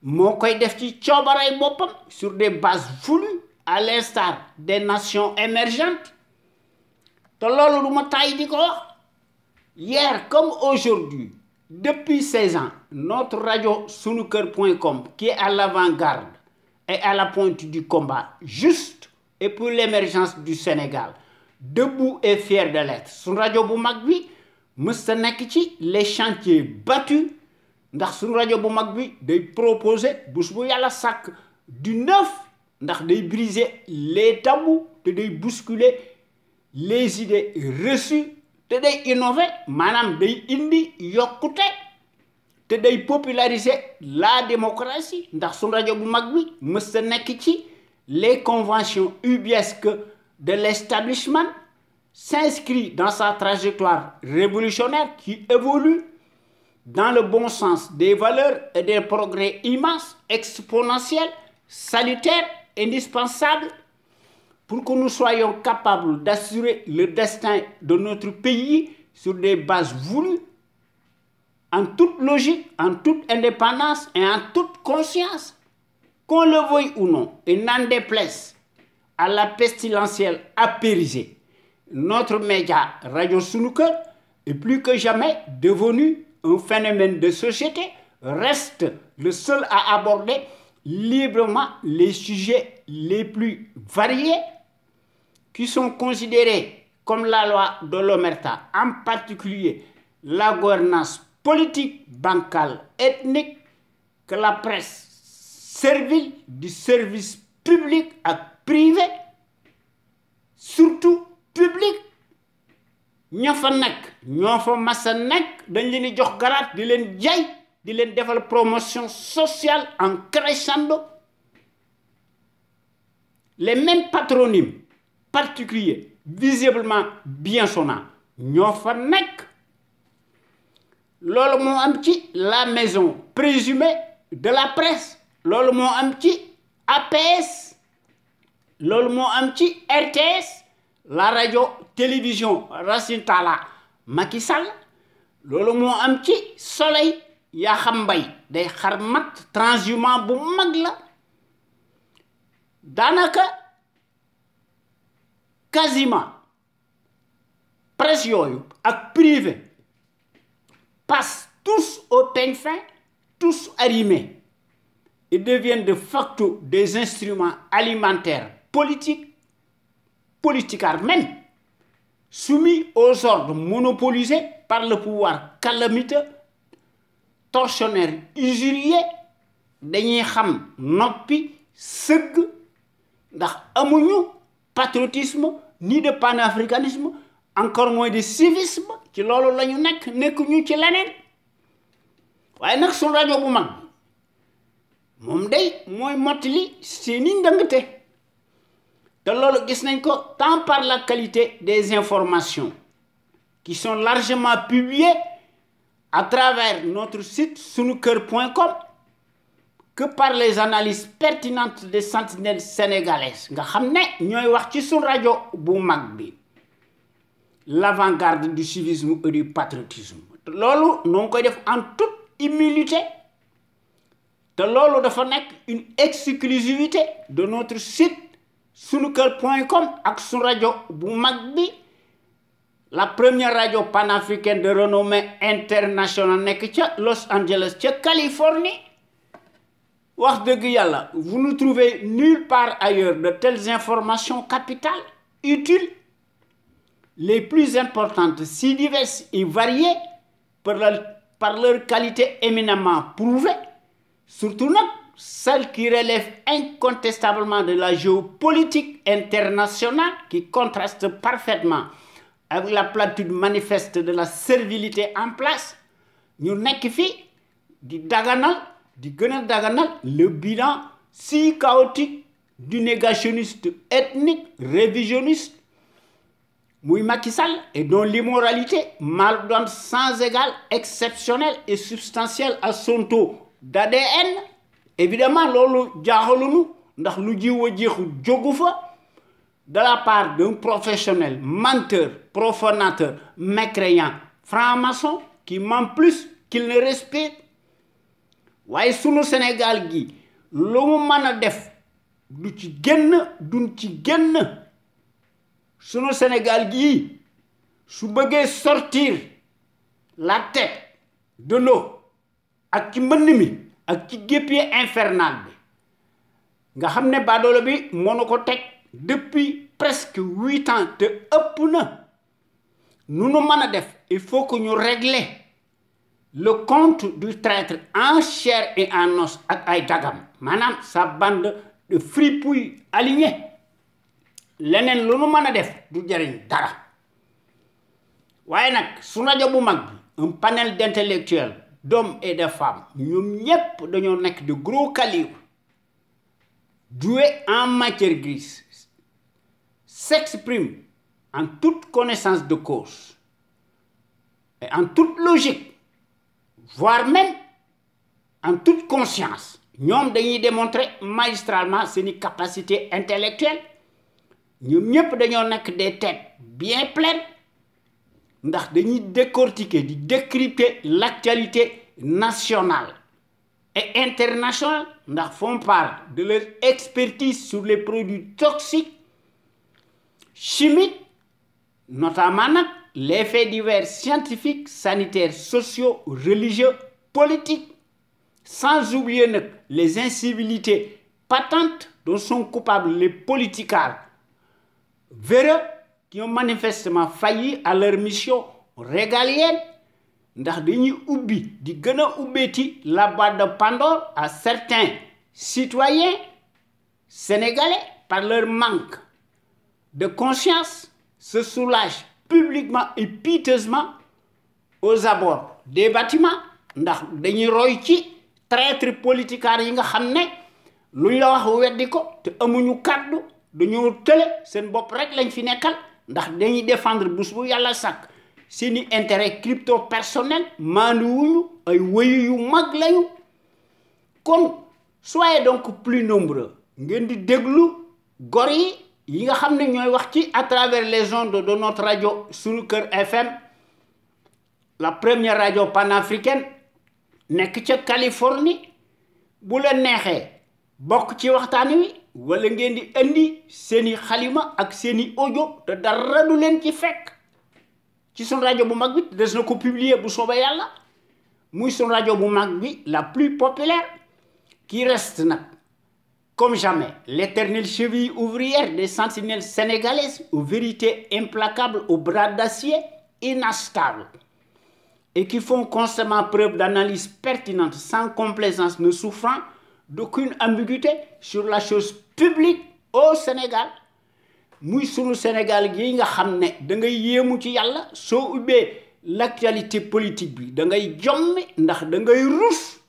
[SPEAKER 1] moo koy def ci coobaray boppam sur des bases voulues à l'instar des nations émergentes te loolu du ma tàyyi di ko wax hier comme aujourd'hui depuis 16 ans notre radio sunuker.com qui est à l'avant-garde et à la pointe du combat juste et pour l'émergence du Sénégal debout et fier de l'être sunu rajo bu mag bi mës ta nekk ci les chantiers battus ndax sunu rajo bu mag bi day proposer bés bu yàlla sàkk du neuf ndax day briser les tabous te day bousculer les idées reçues te day innover maanaam day indi yokkute te day populariser la démocratie ndax sunu rajo bu mag bi mës ta nekk ci les conventions ubiesques de l'establishment s'inscrit dans sa trajectoire révolutionnaire qui évolue dans le bon sens des valeurs et des progrès immenses, exponentiels, salutaires, indispensables pour que nous soyons capables d'assurer le destin de notre pays sur des bases voulues, en toute logique, en toute indépendance et en toute conscience, qu'on le veuille ou non, et n'en déplaise à la pestilentielle apérisée. Notre média Radio Sunuker est plus que jamais devenu un phénomène de société, reste le seul à aborder librement les sujets les plus variés qui sont considérés comme la loi de l'omerta, en particulier la gouvernance politique, bancale, ethnique, que la presse servile du service public à privé, surtout public. ña fa nekk ñoo fa masa nekk dañ leen di jox garaat di leen jaay di leen defal promotion sociale en crescendo les mêmes patronymes particuliers visiblement biensonnants ñoo fa nekk loolu moo am ci la maison présumée de la presse loolu moo am ci APS loolu moo am ci RTS la radio télévision Racine Talla Macky Sall loolu moo am ci Soleil Yakham Mbaye day xar mat transhumant bu mag la daanaka quasiment presse yooyu ak privé passent tous au peigne fin tous arrimés et deviennent de facto des instruments alimentaires politiques même, soumis aux ordres monopolisés par le pouvoir calamiteux, tortionnaire, usurier, dañuy xam noppi sëgg ndax amuñu patriotisme ni de panafricanisme encore moins de civisme ci loolu la ñu nekkuñu ci leneen waaye nag suñu rajo bu mag moom day mooy mottali seeni ndëngte te loolu gis nañ ko tant par la qualité des informations qui sont largement publiées à travers notre site sunuker.com que par les analyses pertinentes des sentinelles sénégalaises nga xam ne ñooy wax ci suñu rajo bu mag bi l'avant-garde du civisme et du patriotisme te loolu noo ngi koy def en toute humilité te loolu dafa nekk une exclusivité de notre site sunuker.com ak su rajo bu mag bi la première radio panafricaine de renommée internationale nekk ca Los Angeles ca Californie wax dëgg yàlla vous ne trouvez nulle part ailleurs de telles informations capitales utiles les plus importantes si diverses et variées par leur qualité éminemment prouvée surtout nag celle qui relève incontestablement de la géopolitique internationale, qui contraste parfaitement avec la platitude manifeste de la servilité en place, ñu nekk fi di daganal di gën a daganal le bilan si chaotique du négationniste ethnique révisionniste muy Macky Sall, et dont l'immoralité mal donne sans égal, exceptionnelle et substantielle à son taux d'ADN. Évidemment loolu jaaxalunu ndax lu jiw a jeexu jógu fa de la part d'un professionnel menteur, profanateur, mécréant, franc-maçon qui ment plus qu'il ne respecte. waaye sunu Sénégal gi lu mu mën a def du ci génn duñ ci génn. Sunu Sénégal gi su bëggee sortir la tête de l'eau ak ci mbënn mi ak ci guêpier infernal bi nga xam ne baadoolo bi mënu ko teg depuis presque 8 ans te ëpp na nu nu mën a def il faut que ñu régler le compte du traître en chair et en os ak ay dagam maanaam sa bande de fripouilles alignés leneen lu nu mën a def du jariñ dara waaye nag su rajo bu mag bi un panel d'intellectuels d'hommes et de femmes ñoom ñépp dañoo nekk de gros calibre doués en matière grise s'expriment en toute connaissance de cause et en toute logique voire même en toute conscience ñoom dañuy démontrer magistralement seeni capacité intellectuelle ñoom ñëpp dañoo nekk des têtes bien pleines ndax dañuy décortiquer di décrypter l'actualité nationale et internationale ndax font part de leur expertise sur les produits toxiques chimiques notamment nag les faits divers scientifiques sanitaires sociaux religieux politiques sans oublier nag les incivilités patentes dont sont coupables les politicards véreux qui ont manifestement failli à leur mission régalienne ndax dañuy ubbi di gën a ubbeeti la boîte de Pandore à certains citoyens sénégalais par leur manque de conscience se soulagent publiquement et piteusement aux abords des bâtiments ndax dañuy roy ci traître politicards yi nga xam ne luñ la wax weddi ko te amuñu kàddu dañoo tële seen bopp rek lañ fi nekkal ndax dañuy défendre bés bu yàlla sàkk seeni intérêt crypto personnel maanduwuñu ay wëyu yu mag lañu kon soyez donc plus nombreux ngeen di déglu gor yi nga xam ne ñooy wax ci à travers les ondes de notre radio Sunu Kër FM la première radio panafricaine nekk ca Californie bu leen neexee bokk ci waxtaan wi wala ngeen di indi seeni xalima ak seeni audio te dara du leen ci fekk ci sun rajo bu mag bi des na ko publier bu soobee yàlla muy sun rajo bu mag bi la plus populaire qui reste nag comme jamais l'éternelle cheville ouvrière des sentinelles sénégalaises aux vérités implacables aux bras d'acier inastables et qui font constamment preuve d'analyse pertinente sans complaisance ne souffrant d'aucune ambiguïté sur la chose publique au Sénégal muy sunu Sénégal gi nga xam ne da ngay yéemu ci yàlla soo ubbee l'actualité politique bi da ngay jommi ndax da ngay rus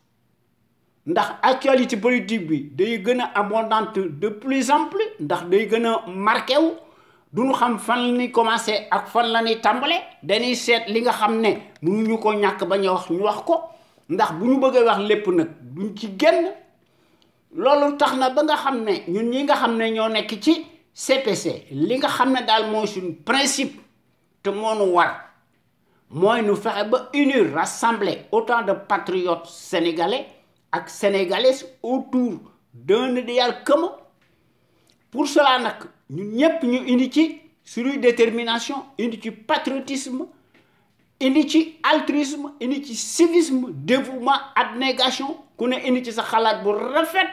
[SPEAKER 1] ndax actualité politique bi day gën a abondante de plus en plus ndax day gën a marqué wu duñu xam fan la ñuy commencé ak fan la ñuy tàmbale dañuy seet li nga xam ne mënuñu ko ñàkk bañ a wax ñu wax ko ndax bu ñu bëggee wax lépp nag duñ ci génn loolu tax na ba nga xam ne ñun ñi nga xam ne ñoo nekk ci CPC li nga xam ne daal mooy suñu principe te moo nu war mooy nu fexe ba unir rassembler autant de patriotes sénégalais ak sénégalaises autour d'un idéal commun pour cela nag ñun ñëpp ñu indi ci suñuy détermination indi ci patriotisme indi ci altruisme indi ci civisme dévouement abnégation ku ne indi ci sa xalaat bu rafet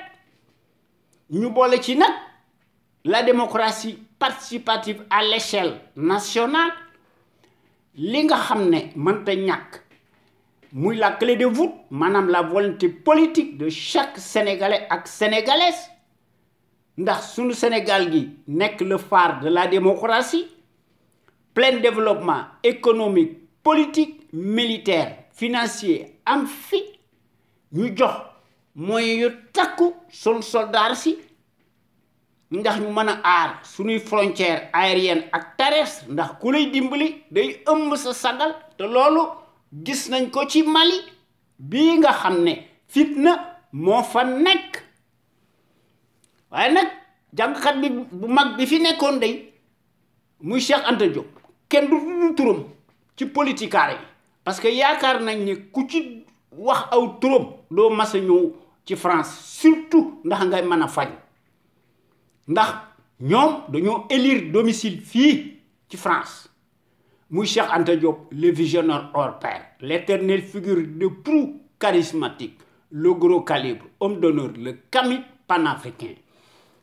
[SPEAKER 1] ñu boole ci nag la démocratie participative à l'échelle nationale li nga xam ne mënta ñàkk muy la clé de voûte maanaam la volonté politique de chaque sénégalais ak sénégalaise ndax sunu Sénégal gi nekk le phare de la démocratie plein développement économique politique militaire financier am fi ñu jox moyens yu takku sunu soldats si ndax ñu mën a aar sunuy frontières aériennes ak terrestres ndax ku lay dimbali day ëmb sa sagal te loolu gis nañ ko ci Mali bii nga xam ne fitna moo fa nekk waaye nag jàngkat bi bu mag bi fi nekkoon day muy Cheikh Anta Diop kenn du turam ci politikaare yi parce que yaakaar nañ ne ku ci wax aw turam doo mas a ñëw ci France surtout ndax ngay mën a faj ndax ñoom dañoo élire domicile fii ci France muy Cheikh Anta Diop le visionnaire hors pair l'éternelle figure de proue charismatique le gros calibre homme d'honneur le kami panafricain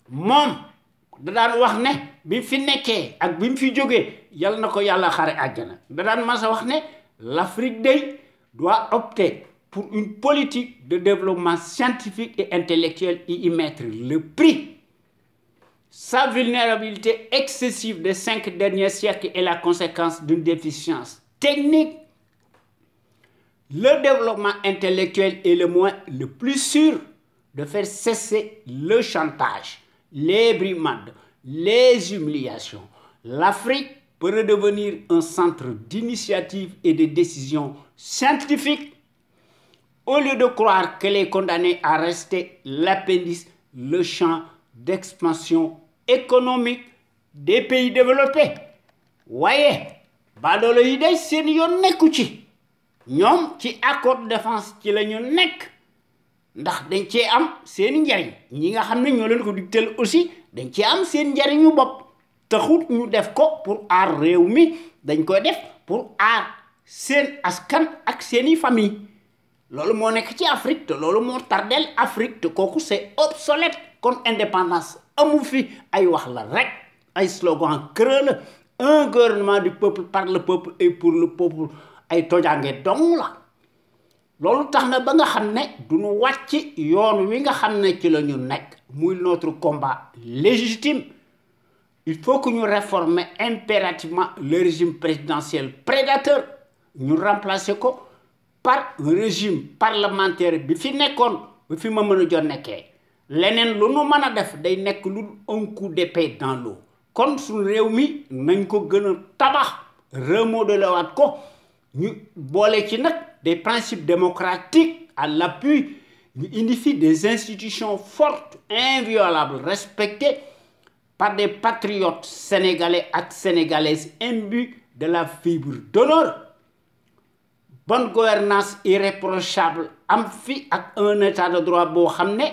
[SPEAKER 1] moom da daan wax ne bi fi nekkee ak bi mu fi jógee yal na ko yàlla xare àjjana da daan mas a wax ne l'Afrique day doit opter pour une politique de développement scientifique et intellectuel et y mettre le prix. Sa vulnérabilité excessive des 5 derniers siècles est la conséquence d'une déficience technique. Le développement intellectuel est le moyen le plus sûr de faire cesser le chantage, les brimades, les humiliations. L'Afrique peut redevenir un centre d'initiative et de décision scientifique au lieu de croire qu'elle est condamnée à rester l'appendice, le champ d'expansion économique des pays développés. Voyez, baadoolo yi day seen yoon nekku ci ñoom ci accord de défense ci la ñu nekk ndax dañ cee am seen njariñ ñi nga xam ne ñoo leen ko digtal aussi dañ cee am seen njariñu bopp taxut ñu def ko pour aar réew mi dañ koy def pour aar seen askan ak seeni famille loolu moo nekk ci Afrique te loolu moo tardel Afrique te kooku c'est obsolète kon indépendance amu fi ay wax la rek ay slogan creux la un gouvernement du peuple par le peuple et pour le peuple ay tojange dong la loolu tax na ba nga xam ne duñu wàcc yoon wi nga xam ne ci la ñu nekk muy notre combat légitime. Il faut que nous réformions impérativement le régime présidentiel prédateur ñu remplacer ko par un régime parlementaire bi fi nekkoon bi fi Mamadou Dia nekkee leneen lu nu mën a def day nekk lu un coup d'épée dans l'eau kon suñu réew mi nañ ko gën a tabax remodeler waat ko ñu boole ci nag des principes démocratiques à l'appui ñu indi fi des institutions fortes inviolables respectées par des patriotes sénégalais et sénégalaises imbus de la fibre d'honneur. Bonne gouvernance irréprochable am fi ak un état de droit boo xam ne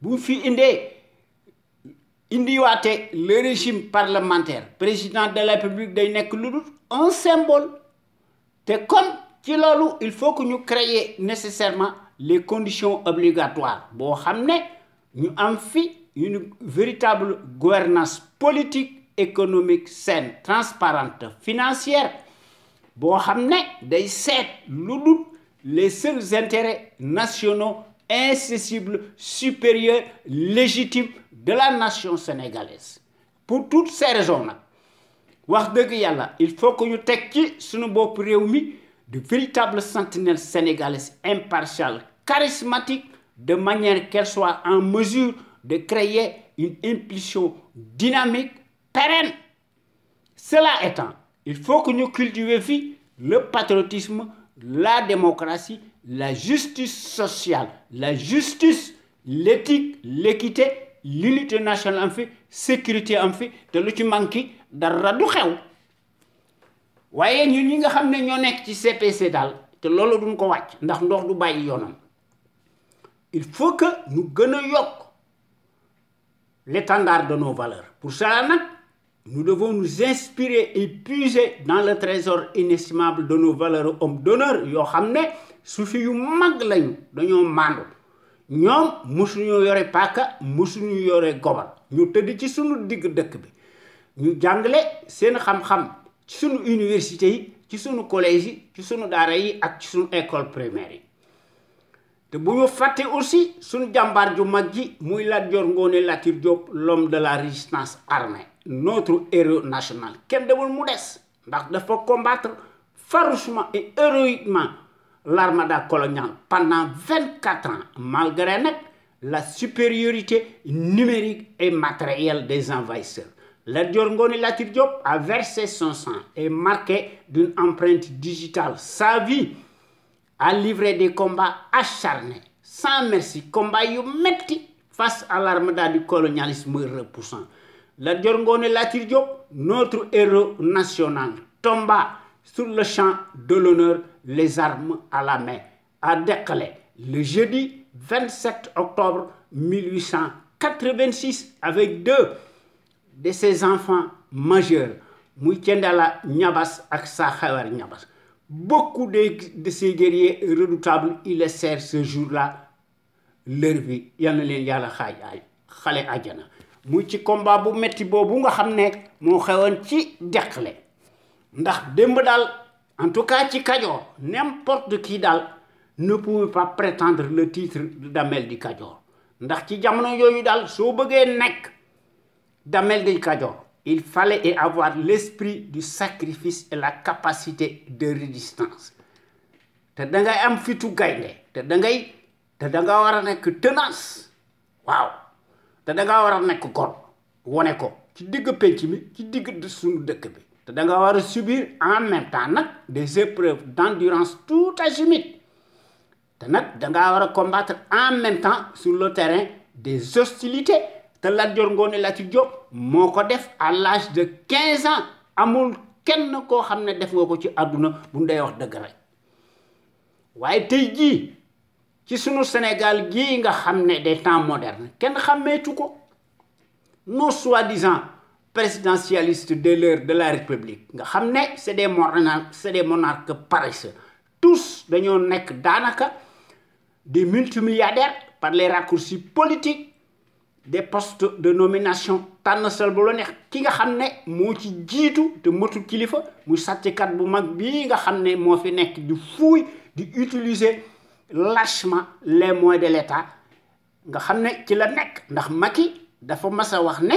[SPEAKER 1] bu fi indiwaate le régime parlementaire président de la République day nekk lu dul un symbole te kon ci loolu il faut que ñu créer nécessairement les conditions obligatoires boo xam ne ñu am fi une véritable gouvernance politique, économique, saine, transparente, financière, boo xam ne day seet lu dul les seuls intérêts nationaux incessibles, supérieurs, légitimes de la nation sénégalaise. Pour toutes ces raisons nag wax dëgg yàlla il faut que ñu teg ci suñu bopp réew mi de véritables sentinelles sénégalaises impartiales, charismatiques, de manière qu'elles soient en mesure de créer une impulsion dynamique, pérenne. Cela étant, il faut que nous cultivions le patriotisme, la démocratie, la justice sociale, la justice, l'éthique, l'équité, l'unité nationale en fait, sécurité en fait, te lu ci manqué dara du xew. waaye ñun ñi nga xam ne ñoo nekk ci CPC daal te loolu duñ ko wàcc ndax ndox du bàyyi yoonam. Il faut que nous gën a yokk l'étendard de nos valeurs. Pour cela, nous devons nous inspirer et puiser dans le trésor inestimable de nos valeurs hommes d'honneur yoo xam ne sufi yu mag lañu dañoo màndu ñoom musuñu yore paaka musuñu yore gobal ñu tëdd ci sunu digg dëkk bi ñu jàngale seen xam-xam ci sunu université yi ci sunu collège yi ci sunu daara yi ak ci sunu école primaire yi te bu ñu fàtte aussi sunu jàmbaar ju mag ji muy Lat Dior Ngoné Latyr Diop l'homme de la résistance armée notre héros national kenn demul mu des ndax dafa combattre farouchement et héroïquement l'armada coloniale pendant 24 ans malgré la supériorité numérique et matérielle des envahisseurs. Lat Dior Ngoné Latyr Diop a versé son sang et marqué d'une empreinte digitale sa vie, a livré des combats acharnés, sans merci, combats yu metti face à l'armada du colonialisme repoussant. Lat Dior Ngoné Latyr Diop, notre héros national, tomba sur le champ de l'honneur, les armes à la main, à Dekele, le jeudi 27 octobre 1886, avec 2 de ses enfants majeurs, muy Thiendella Niabass ak Sakhawar Niabass. Beaucoup de ces guerriers redoutables, ils laissèrent ce jour-là leur vie. Yal na leen Yàlla xale àjjana. Muy ci combat bu metti boobu nga xam ne moo xewoon ci Dekele. Ndax démb daal en tout cas ci Kajoor n'importe qui daal ne pouvait pas prétendre le titre de Damel di Kajoor ndax ci jamono yooyu daal soo bëggee nekk Damel di Kajoor il fallait avoir l'esprit du sacrifice et la capacité de résistance te da ngay am fitu gaynde te da nga war a nekk tenace waaw te da nga war a nekk góor wone ko ci digg penc mi ci digg suñu dëkk bi te da nga war a subir en même temps nag des épreuves d'endurance tout azimut te nag da nga war a combattre en même temps sur le terrain des hostilités te Lat Dior Ngoné Latyr Diop moo ko def à l'âge de 15 ans amul kenn koo xam ne def nga ko ci àdduna bu ndey wax dëgg rek waaye tey jii ci sunu Sénégal gii nga xam ne des temps modernes kenn xàmmeetu ko nos soi-disant présidentialistes de l'heure de la République nga xam ne c'est des monarques paresseux tous dañoo nekk daanaka des multimilliardaires par les raccourcis politiques des postes de nomination tànn sel bu la neex ki nga xam ne moo ci jiitu te motul kilifa muy sàcckat bu mag bii nga xam ne moo fi nekk di fuuy di utiliser lâchement les moyens de l'État nga xam ne ci la nekk ndax Macky dafa mas a wax ne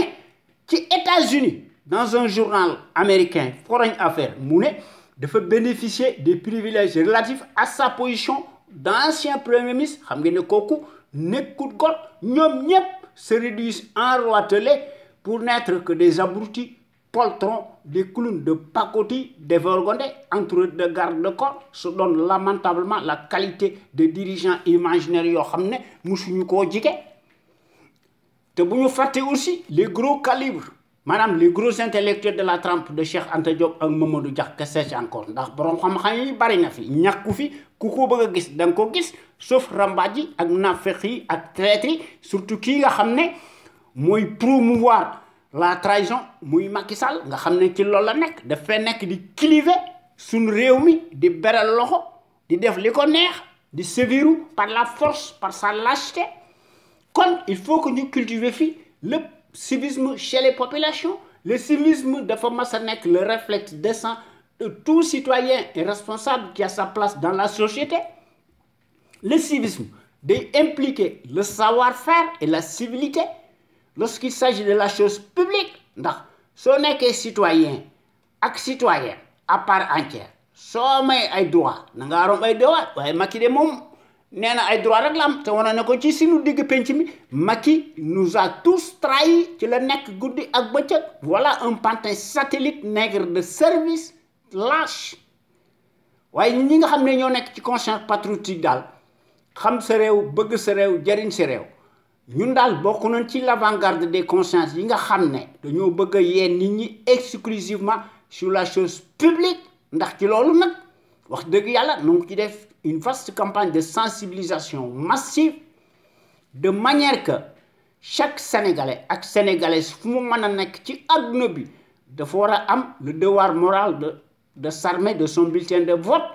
[SPEAKER 1] ci États-Unis dans un journal américain Foreign Affairs mu ne dafa bénéficier des privilèges relatifs à sa position d'ancien premier ministre xam ngeen ne kooku nekkut gor ñoom ñépp se réduisent en roitelets pour n'être que des abrutis poltrons, des clowns de pacotille, des vergondés entourés de garde-corps se donnent lamentablement la qualité de dirigeants imaginaires yoo xam ne musuñu koo jige te bu ñu fàtte aussi les gros calibres maanaam les gros intellectuels de la trempe de Cheikh Anta Diop ak Mamadou Dia que sais-je encore ndax borom xam-xam yi bari na fi ñàkku fi ku ko bëgg a gis da nga ko gis sauf rambaaj yi ak naafeq yi ak traître yi surtout kii nga xam ne mooy promouvoir la trahison muy Macky Sall nga xam ne ci loolu la nekk dafay nekk di cliver suñu réew mi di beral loxo di def li ko neex di séviru par la force par sa lâcheté kon il faut que ñu cultiver fii le civisme chez les populations le civisme dafa mas a nekk le réflexe décent de tout citoyen et responsable qui a sa place dans la société le civisme day impliquer le savoir-faire et la civilité lorsqu'il s'agit de la chose publique ndax soo nekkee citoyen ak citoyenne à part entière soo may ay droit na nga arom ay droit waaye Macky de moom nee na ay droit rek la am te wane na ko ci sunu digg penc mi Macky nous a tous trahis ci la nekk guddi ak bëccëg voilà un pantin satellite nègre de service lâche waaye ñi nga xam ne ñoo nekk ci conscience patriotique daal xam sa réew bëgg sa réew jariñ sa réew ñun daal bokk nañ ci l'avant-garde des consciences yi nga xam ne dañoo bëgg a yee nit ñi exclusivement sur la chose publique ndax ci loolu nag wax dëgg yàlla nu ngi ci def une vaste campagne de sensibilisation massive de manière que chaque Sénégalais ak Sénégalaise fu mu mën a nekk ci adduna bi dafa war a am le devoir moral de s'armer de son bulletin de vote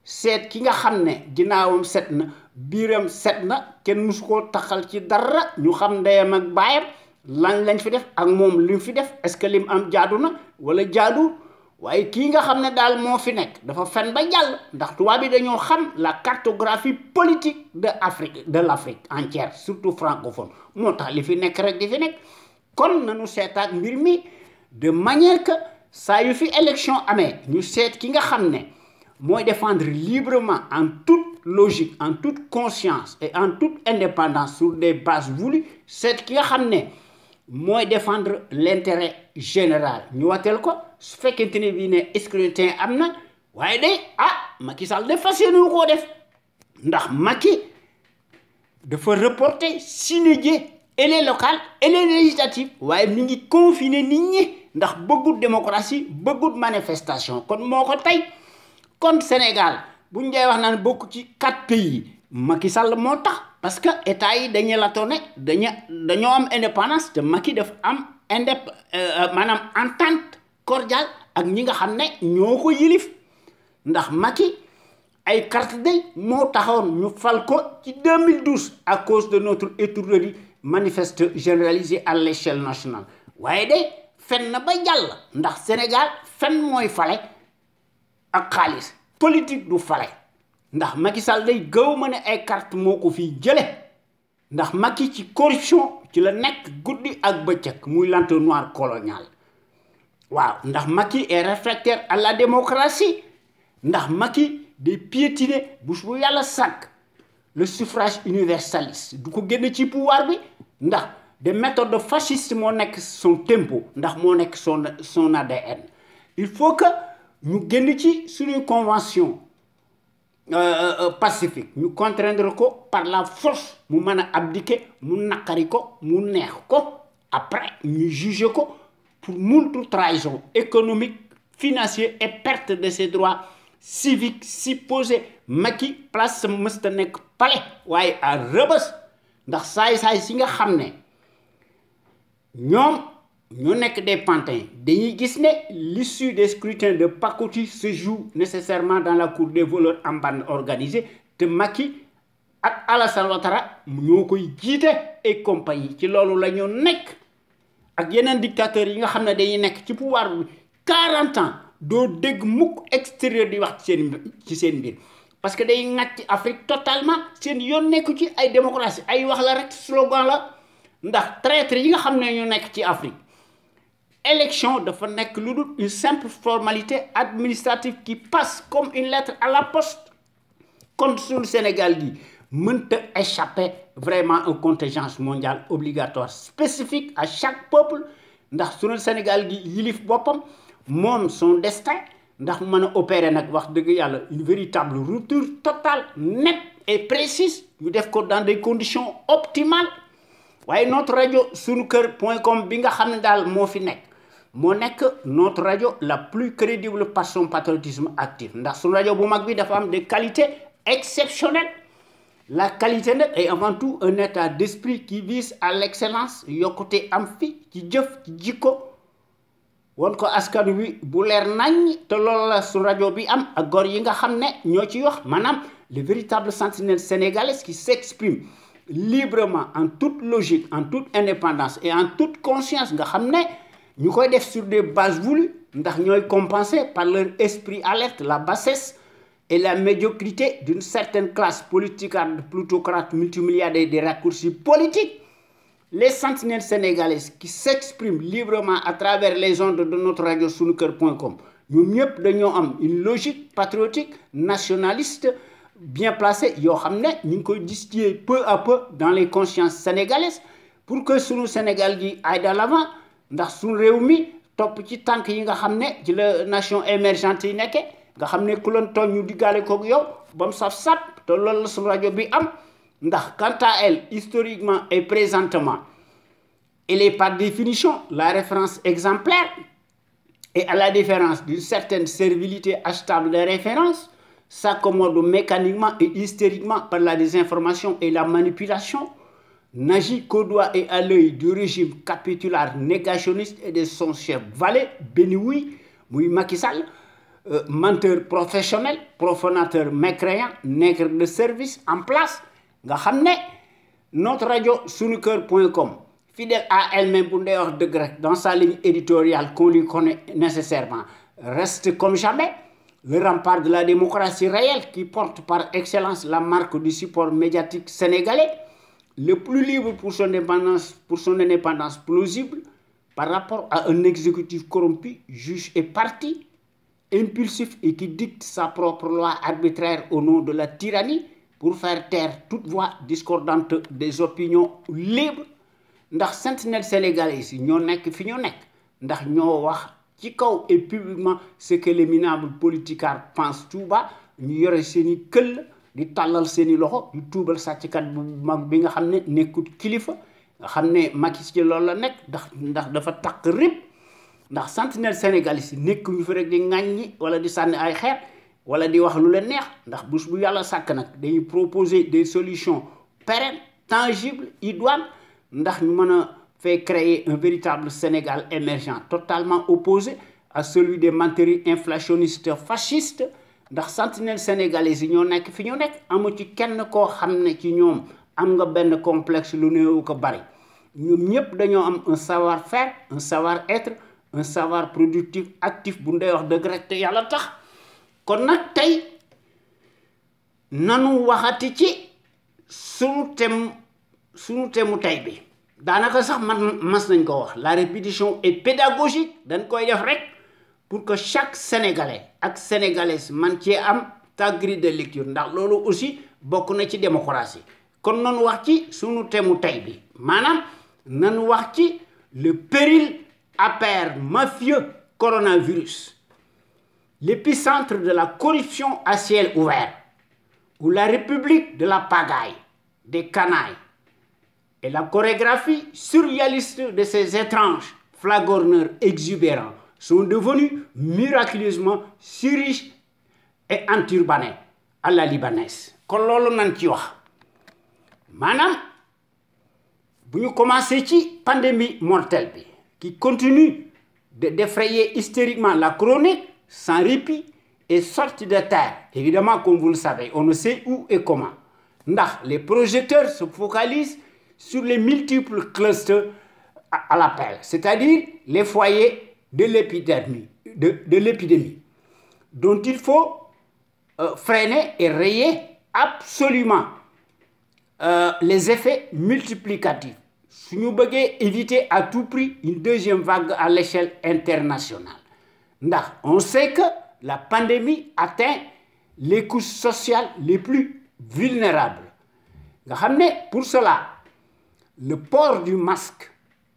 [SPEAKER 1] seet ki nga xam ne ginnaawam set na biiram set na kenn musu koo taxal ci dara ñu xam ndeyam ak baayam lañ fi def ak moom li mu fi def est-ce que lim am jaadu na wala jaadu waaye kii nga xam ne daal moo fi nekk dafa fen ba jàll ndax tubaab bi dañoo xam la cartographie politique de l'Afrique entière surtout francophone moo tax li fi nekk rek di fi nekk kon nañu seetaat mbir mi de manière que saa yu fi élection amee ñu seet ki nga xam ne mooy défendre librement en toute logique en toute conscience et en toute indépendance sur des bases voulues seet ki nga xam ne mooy défendre l'intérêt général ñu wateel ko su fekkente ne bii ne scrutin am na waaye day Macky Sall de fas yéene koo def ndax Macky dafa reporter sine die et les locales et les législatives waaye mi ngi confiner nit ñi ndax bëggut démocratie bëggut manifestation kon moo ko tey kon Sénégal bu ñu dee wax naan bokk ci 4 pays Macky Sall moo tax parce que état yi dañu la tourné dañoo am indépendance te Macky daf am maanaam entente cordiale ak ñi nga xam ne ñoo ko yilif ndax Macky ay carte day moo taxoon ñu fal ko ci 2012 à cause de notre étourderie manifeste généralisée à l'échelle nationale waaye day fen na ba jàll ndax Sénégal fen mooy fale ak xaalis politique du fale ndax Macky Sall day gëw ma ne ay carte moo ko fii jële ndax Macky ci corruption ci la nekk guddi ak bëccëg muy l'entonnoir colonial waaw ndax Macky est réfractaire à la démocratie ndax Macky day piétiner bu yàlla sàkk le suffrage universaliste du ko génn ci pouvoir bi ndax des méthodes fascistes moo nekk son tempo ndax moo nekk son ADN il faut que ñu génn ci suñuy convention pacifique ñu contraindre ko par la force mu mën a abdiquer mu naqari ko mu neex ko après ñu juger ko pour moult trahison économique financière et perte de ses droits civiques supposés Macky place mësta nekk palais waaye à Rebeuss ndax saay-saay si nga xam ne ñoom ñoo nekk des pantins dañuy gis ne l'issue des scrutins de pacotille se joue nécessairement dans la cour des voleurs en bande organisée te Macky ak Alassane Ouattara ñoo koy jiite et compagnie ci loolu la ñu nekk ak yeneen dictateurs yi nga xam ne dañuy nekk ci pouvoir bi 40 ans doo dégg mukk extérieur di wax ci seen mbir parce que day ŋàcc Afrique totalement seen yoon nekku ci ay démocratie ay wax la rek slogan la ndax traître yi nga xam ne ñu nekk ci Afrique élection dafa nekk lu dul une simple formalité administrative qui passe comme une lettre à la poste kon suñu Sénégal gi mënta échapper vraiment une contingence mondiale obligatoire spécifique à chaque peuple ndax suñu Sénégal gi yilif boppam moom son destin ndax mën a opérer nag wax dëgg yàlla une véritable rupture totale nette et précise ñu def ko dans des conditions optimales waaye notre rajo sunukër.com bi nga xam ne daal moo fi nekk moo nekk notre rajo la plus crédible par son patriotisme actif ndax suñu rajo bu mag bi dafa am des qualités exceptionnelles la qualité nag est avant tout un état d'esprit qui vise à l'excellence yokkute am fi ci jëf ci jikko won ko askan wi bu leer nañ te loolu la su rajo bi am ak góor yi nga xam ne ñoo ci wax maanaam les véritables sentinelles sénégalaises qui s'expriment librement en toute logique en toute indépendance et en toute conscience nga xam ne ñu koy def sur des bases voulues ndax ñooy compensé par leur esprit alerte la bassesse et la médiocrité d'une certaine classe politique plutocrate multimilliardaire des raccourcis politiques. Les sentinelles sénégalaises qui s'expriment librement à travers les ondes de notre radio sunukër.com ñoom ñëpp dañoo am une logique patriotique nationaliste bien placée yoo xam ne ñu ngi koy distiller peu à peu dans les consciences sénégalaises pour que sunu Sénégal gi aille de l'avant ndax sunu réew mi topp ci tànk yi nga xam ne ci la nation émergente yi nekke nga xam ne ku leen tooñ ñu diggaale koog yow ba mu saf-sap te loolu la sunu rajo bi am ndax quant à elle historiquement et présentement elle est par définition la référence exemplaire et à la différence d'une certaine servilité achetable de référence s'accommode mécaniquement et hystériquement par la désinformation et la manipulation n'agit qu'au doigt et à l'œil du régime capitulaire négationniste et de son chef valet béni muy Macky Sall menteur professionnel profanateur mécréant nègre de service en place nga xam ne notre radio sunukër.com fidèle à elle-même bu ndee wax dëgg rek dans sa ligne éditoriale qu'on lui connaît nécessairement reste comme jamais le rempart de la démocratie réelle qui porte par excellence la marque du support médiatique sénégalais, le plus libre pour son indépendance plausible par rapport à un exécutif corrompu, juge et parti, impulsif et qui dicte sa propre loi arbitraire au nom de la tyrannie pour faire taire toute voix discordante des opinions libres. Ndax sentinelle sénégalais yi ñoo nekk fi ñu nekk ndax ñoo wax ci kaw et publiquement ce que les minables politicards pensent tout bas ñu yore seeni këll di tàllal seeni loxo di tuubal sàcckat bu mag bi nga xam ne nekkut kilifa nga xam ne Macky ci loolu la nekk ndax dafa taq rib ndax sentinelle sénégalais yi nekk ñu fi rek di ŋàññi wala di sànni ay xeer wala di wax lu leen neex ndax bés bu yàlla sàkk nag dañuy proposer des solutions pérennes tangibles idoines ndax ñu mën a fait créer un véritable Sénégal émergent totalement opposé à celui des menteries inflationnistes fascistes ndax sentinelle sénégalais yi ñoo nekk fi ñu nekk amu ci kenn koo xam ne ci ñoom am nga benn complexe lu néew ko bari ñoom ñëpp dañoo am un savoir-faire un savoir-être un savoir productif actif bu ndey wax dëgg rek te yàlla tax kon nag tey nanu waxati ci sunu temu tey bi daanaka sax man mas nañ ko wax la répétition est pédagogique dañ koy def rek pour que chaque sénégalais ak sénégalaise man cee am ta grille de lecture ndax loolu aussi bokk na ci démocratie kon nanu wax ci sunu temu tey bi maanaam nanu wax ci le péril APR mafieux coronavirus l'épicentre de la corruption à ciel ouvert ou la république de la pagaille des canailles et la chorégraphie surréaliste de ces étranges flagorneurs exubérants sont devenus miraculeusement si riches et enturbanés à la libanaise. kon loolu nan ci wax maanaam bu ñu commencé ci pandémie mortelle bi qui continue de défrayer hystériquement la chronique sans répit et sortie de terre évidemment comme vous le savez on ne sait où et comment ndax les projecteurs se focalisent sur les multiples clusters à l'appel, c'est-à-dire les foyers de l'épidémie, dont il faut freiner et rayer absolument les effets multiplicatifs. Si nous voulons éviter à tout prix une deuxième vague à l'échelle internationale. On sait que la pandémie atteint les couches sociales les plus vulnérables. Pour cela, le port du masque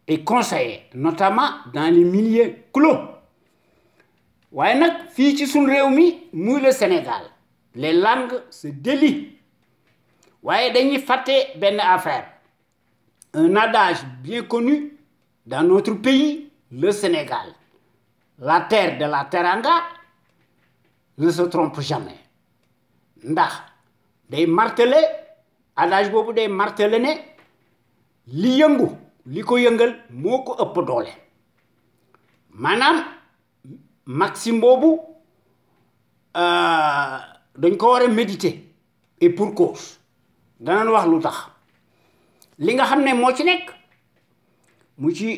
[SPEAKER 1] est conseillé, notamment dans les milieux clos. waaye nag fii ci suñu réew mi muy le Sénégal les langues se délient waaye dañuy fàtte benn affaire un adage bien connu dans notre pays le Sénégal la terre de la teranga ne se trompe jamais ndax day martelé adage boobu day martelé ne li yëngu li ko yëngal moo ko ëpp doole maanaam maxime boobu dañ ko war a méditer et pour cause danañ wax lu tax li nga xam ne moo ci nekk mu ci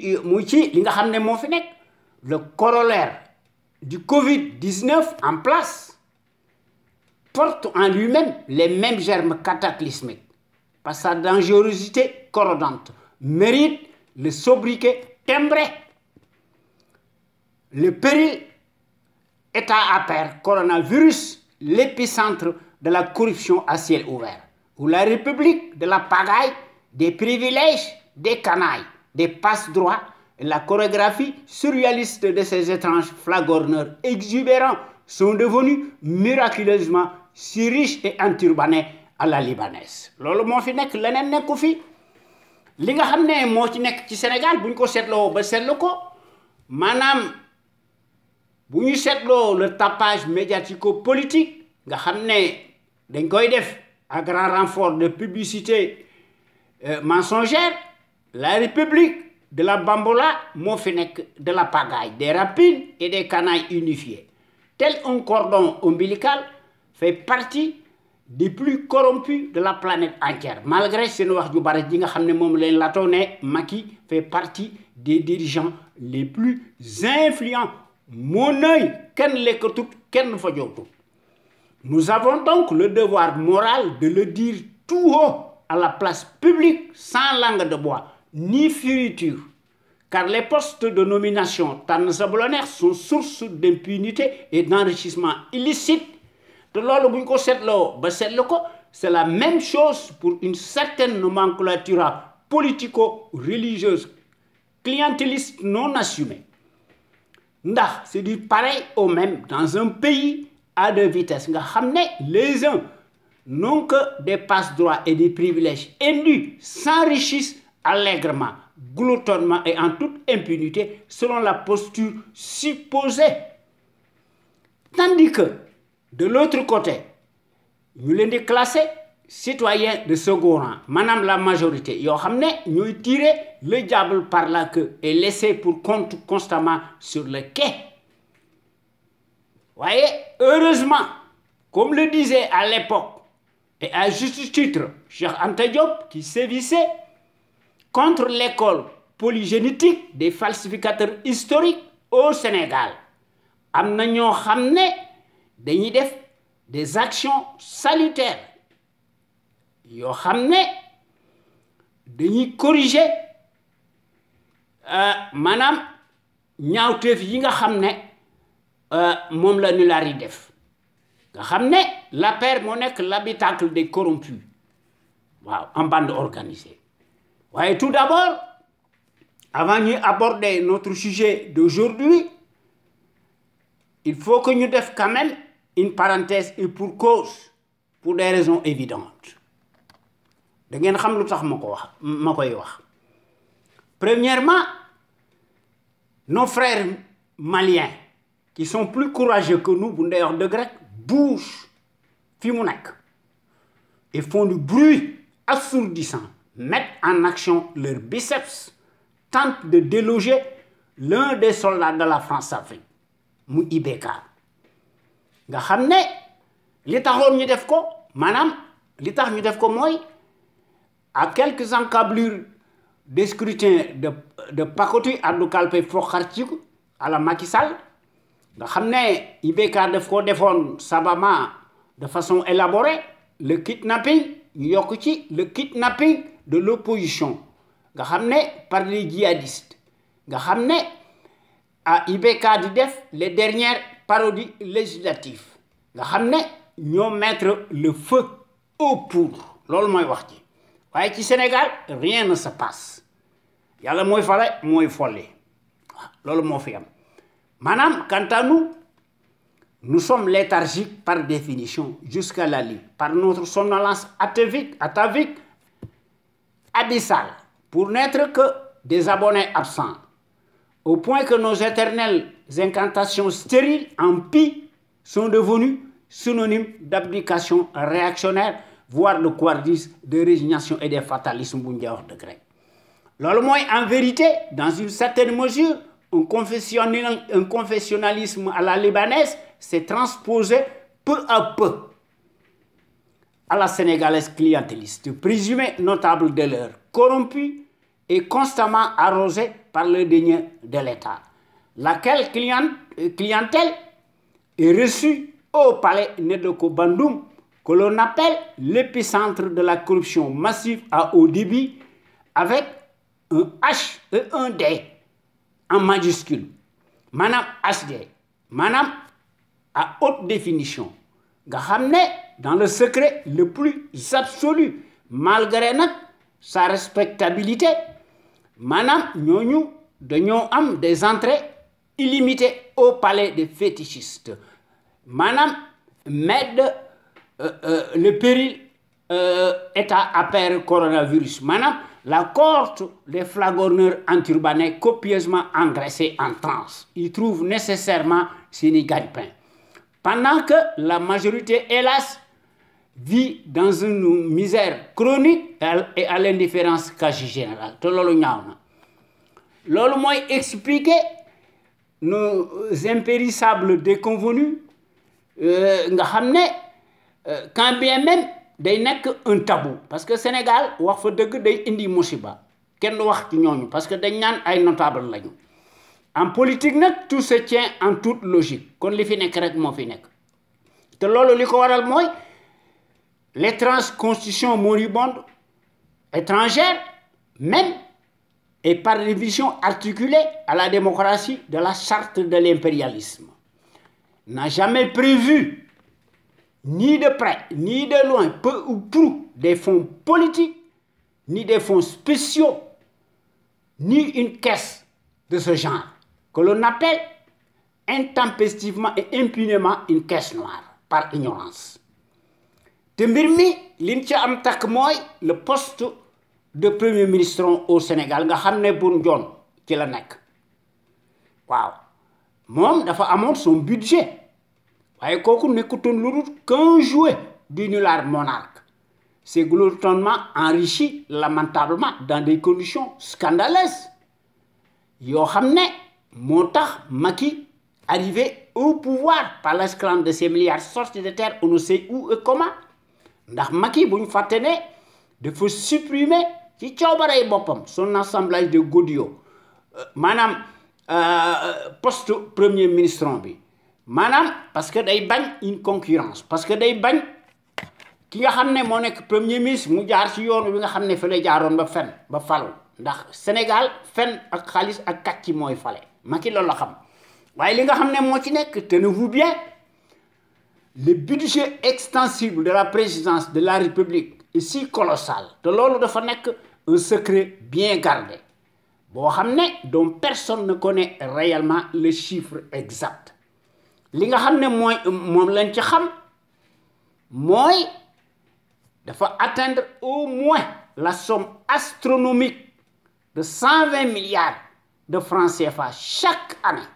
[SPEAKER 1] li nga xam ne moo fi nekk le corollaire du Covid-19 en place porte en lui-même les mêmes germes cataclysmiques par sa dangerosité corrodante mérite le sobriquet timbré. Le péril est à APR, coronavirus, l'épicentre de la corruption à ciel ouvert, où la République de la pagaille, des privilèges, des canailles, des passe-droits, et la chorégraphie surréaliste de ces étranges flagorneurs exubérants sont devenus miraculeusement si riches et enturbanés à la libanaise. Loolu moo fi nekk leneen nekku fi li nga xam ne moo ci nekk ci Sénégal bu ñu ko seetloo ba seetlu ko maanaam bu ñu seetloo le tapage médiatico-politique nga xam ne dañ koy def à grand renfort de publicité mensongère la République de la bambola moo fi nekk de la pagaille des rapines et des canailles unifiées tel un cordon ombilical fait partie des plus corrompus de la planète entière malgré seen wax ju bari ji nga xam ne moom leen latoo ne Macky fait partie des dirigeants les plus influents mon œil ken lekatut ken fajotut. Nous avons donc le devoir moral de le dire tout haut à la place publique sans langue de bois ni fioriture, car les postes de nomination Tansablonnaire sont source d'impunité et d'enrichissement illicite. C'est la même chose pour une certaine nomenclature politico-religieuse, clientéliste non assumée. C'est du pareil au même dans un pays à deux vitesses. Les uns n'ont que des passe-droits et des privilèges indus, s'enrichissent allègrement, gloutonnement et en toute impunité selon la posture supposée. Tandis que, de l'autre côté, nous les classés citoyens de second rang, madame la majorité, nous tirer le diable par la queue et laisser pour compte constamment sur le quai. Voyez, heureusement, comme le disait à l'époque, et à juste titre, Cheikh Anta Diop, qui sévissait contre l'école polygénétique des falsificateurs historiques au Sénégal. Amna ñoo xamné dañuy def des actions salutaires yo xamné dañuy corriger manam ñaawteef yi nga xamné mom la ñu laari def nga xamné la paire moo nekk l'habitacle des corrompus waaw en bande organisée. Ouais, tout d'abord, avant d'aborder notre sujet d'aujourd'hui, il faut que nous fassions quand même une parenthèse et pour cause, pour des raisons évidentes. Premièrement, nos frères maliens, qui sont plus courageux que nous, d'ailleurs de grec, bougent, et font du bruit assourdissant, mettent en action leurs biceps, tentent de déloger l'un des soldats de la France-Afrique, mu IBK. Nga xamné li taxone ñu def ko manam li tax ñu def ko moy à quelques encablures des scrutins de Pakoti Abdou Kalpe Fokhartikou à la Macky Sall nga xamné IBK def ko defone savamment de façon élaborée le kidnapping ñu yok ci le kidnapping de l'opposition nga xamné par les djihadistes nga xamné à IBK di def les dernières parodies législatives nga xamné ñoo mettre le feu aux poudres loolu moy wax ci waye ci Sénégal rien ne se passe yalla moy fale moy folé loolu mo fi am manam quant à nous sommes léthargiques par définition jusqu'à la lie par notre somnolence atavique abyssale pour n'être que des abonnés absents au point que nos éternelles incantations stériles en pis sont devenues synonymes d'abdication réactionnaire, voire de couardise, de résignation et de fatalisme de grec. En vérité, dans une certaine mesure, un confessionnalisme à la libanaise s'est transposé peu à peu à la sénégalaise clientéliste, présumée notable de l'heure, corrompue et constamment arrosée par le dédain de l'État, laquelle clientèle est reçue au palais Nedoko Bandoum, que l'on appelle l'épicentre de la corruption massive à haut débit, avec un H et un D en majuscule. Madame HD, Madame à haute définition, nga xamné dans le secret le plus absolu, malgré sa respectabilité, Madame ñooñu dañoo am des entrées illimitées au palais des fétichistes. Madame m'aide le péril état après coronavirus. Madame la cohorte des flagonneurs anturbanés copieusement engraissés en transe. Ils trouvent nécessairement sini gagne-pain. Pendant que la majorité, hélas, vit dans une misère chronique et à l'indifférence quasi générale. C'est ce qui explique nos impérissables déconvenus, quand bien même, day nek un tabou parce que Sénégal wax fa deug day indi musiba kenn wax ci ñooñu parce que dañ ñaan ay notable lañu en politique nag tout se tient en toute logique kon li fi nekk rek moo fi nekk te loolu li ko waral mooy l'étrange constitution moribonde étrangère même et par révision articulée à la démocratie de la charte de l'impérialisme n'a jamais prévu ni de près ni de loin peu ou prou des fonds politiques ni des fonds spéciaux ni une caisse de ce genre que l'on appelle intempestivement et impunément une caisse noire par ignorance te mbir mi liñ ci am takk mooy le poste de premier ministre au Sénégal nga xam ne Boun Dionne ci la nekk waaw moom dafa amoon son budget waaye kooku nekkutoon lu dul qu'un jouet du nulard monarque s'est gloutonnellement enrichi lamentablement dans des conditions scandaleuses yoo xam ne moo tax Macky arrivé au pouvoir par l'esclandre de ces milliards sortis de terre on ne sait où et comment ndax Macky bu ñu fàtte ne dafa supprimer ci coobarey boppam son assemblage de godillots maanaam poste premier ministre bi maanaam parce que day bañ une concurrence parce que day bañ ki nga xam ne moo nekk premier ministre mu jaar ci yoon bi nga xam ne fa la jaaroon ba fen ba falu ndax Sénégal fen ak xaalis ak kàcc mooy fale Macky loolu la xam waaye li nga xam ne moo ci nekk tenez-vous bien le budget extensible de la présidence de la République est si colossal te loolu dafa nekk un secret bien gardé boo xam ne dont personne ne connaît réellement le chiffre exact li nga xam ne mooy moom lañ ci xam mooy dafa atteindre au moins la somme astronomique de 120 milliards de francs CFA chaque année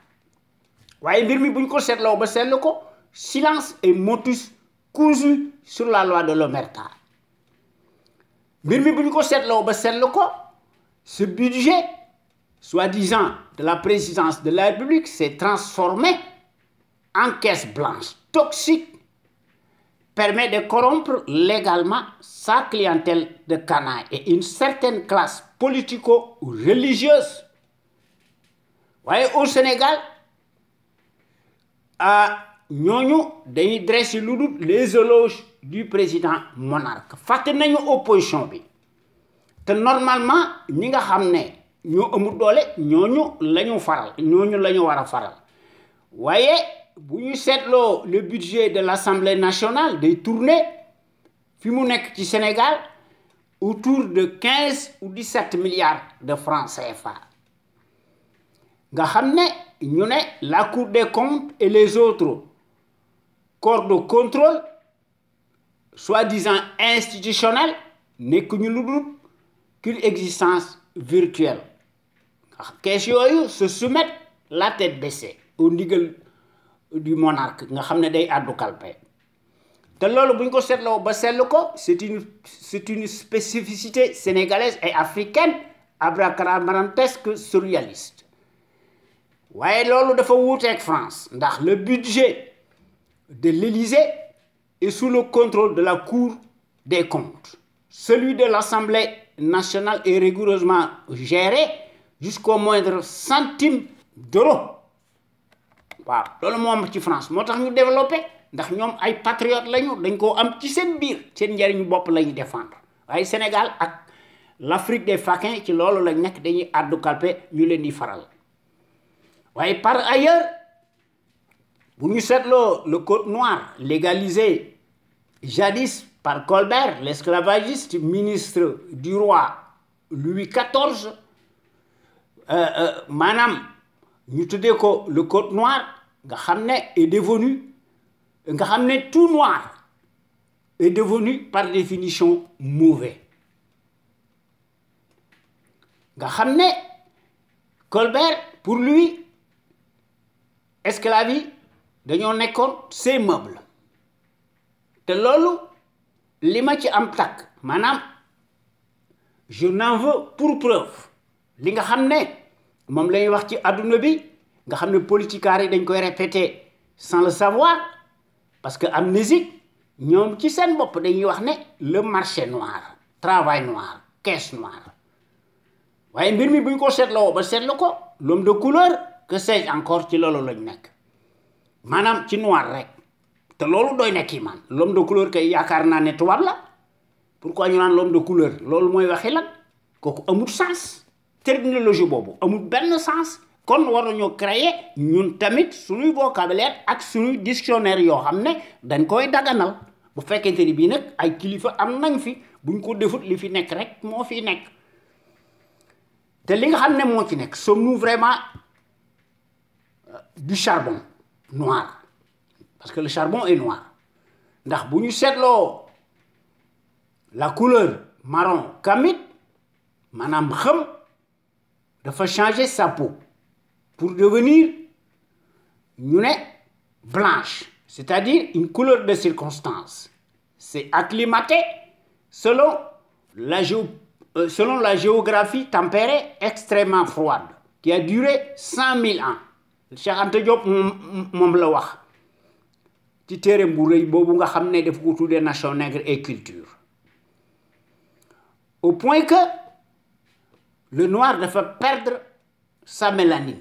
[SPEAKER 1] waaye mbir mi bu ñu ko seetloo ba seetlu ko silence et motus cousu sur la loi de l'omerta mbir mi bu ñu ko seetloo ba seetlu ko ce budget soi-disant de la présidence de la République s'est transformé en caisse blanche toxique permet de corrompre légalement sa clientèle de canaille et une certaine classe politico-religieuse waaye au Sénégal ñooñu dañuy dresser lu dul les éloges du président monarque fàtte nañu opposition bi te normalement ñi nga xam ne ñoo amul doole ñooñu la ñu faral ñooñu la ñu war a faral waaye bu ñu seetloo le budget de l'Assemblée nationale day tourner fi mu nekk ci Sénégal autour de 15 ou 17 milliards de francs CFA nga xam ne ñu ne la Cour des comptes et les autres corps de contrôle soi-disant institutionnels nekk ñu lu dul qu'une existence virtuelle kees yooyu se soumettent la tête baissée au ndigal du monarque nga xam ne day àddu kalpe te loolu bu ñu ko seetloo ba seetlu ko c'est une spécificité sénégalaise et africaine abracadabrantesque surréaliste waaye loolu dafa wuuteeg France ndax le budget de l'Élysée est sous le contrôle de la Cour des comptes celui de l'Assemblée nationale est rigoureusement géré jusqu'au moindre centime d'euro waaw loolu moo am ci France moo tax ñu développé ndax ñoom ay patriotes lañu dañ koo am ci seen biir seen njariñu bopp la ñu défendre waaye Sénégal ak l'Afrique des faquins ci loolu lañ nekk dañuy àddu kalpe ñu leen di faral waaye par ailleurs bu ñu seetloo le code noir légalisé jadis par Colbert l'esclavagiste ministre du roi Louis XIV maanaam ñu tuddee ko le code noir nga xam ne est devenu nga xam ne tout noir est devenu par définition mauvais nga xam ne Colbert pour lui esclaves yi dañoo nekkoon ses meubles te loolu li ma ci am takk maanaam je n'en veux pour preuve li nga xam ne moom la ñuy wax ci adduna bi nga xam ne politiciens yi dañ koy répéter sans le savoir parce que amnésique ñoom ci seen bopp dañuy wax ne le marché noir travail noir caisse noire waaye mbir mi bu ñu ko seetloo ba seetlu ko l'homme de couleur que sais-je encore ci loolu lañ nekk maanaam ci noir rek te loolu doy na kii man l'homme de couleur kay yaakaar naa ne tubaab la pourquoi ñu naan l'homme de couleur loolu mooy waxi lan kooku amul sens terminologie boobu amul benn sens kon war nañoo créer ñun tamit suñuy vocabulaire ak suñuy dictionnaire yoo xam ne dañ koy daganal bu fekkente ni bii nag ay kilifa am nañ fi buñ ko defut li fi nekk rek moo fi nekk te li nga xam ne moo ci nekk sommes-nous vraiment du charbon noir parce que le charbon est noir ndax bu ñu seetloo la couleur marron kamit maanaam xam dafa changer sa peau pour devenir ñu ne blanche c'est-à-dire une couleur de circonstance c'est acclimaté selon la géographie tempérée extrêmement froide qui a duré 100 000 ans Cheikh Anta Diop moom la wax ci téere bu rëy boobu nga xam ne dafa ko tuddee Nation nègre et culture au point que le noir dafa perdre sa mélanine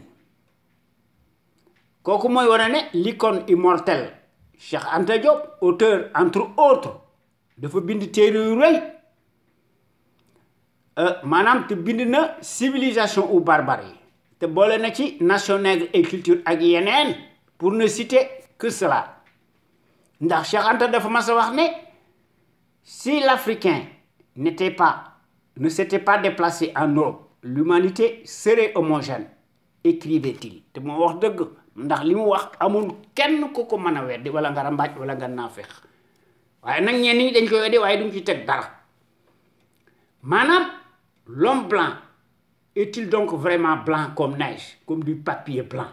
[SPEAKER 1] kooku mooy wane ne l'icône immortelle Cheikh Anta Diop auteur entre autres dafa bind téere yu rëy maanaam te bind na civilisation ou barbarie te boole na ci Nation nègre et culture ak yeneen pour ne citer que cela ndax Cheikh Anta dafa mas a wax ne si l'Africain ne s'était pas déplacé en Europe l'humanité serait homogène écrivait-il te moo wax dëgg ndax li mu wax amul kenn ku ko mën a weddi wala nga rambaaj wala nga naafeq waaye nag ñenn ñi dañ koy weddi waaye duñ ci teg dara maanaam l'homme blanc est-il donc vraiment blanc comme neige comme du papier blanc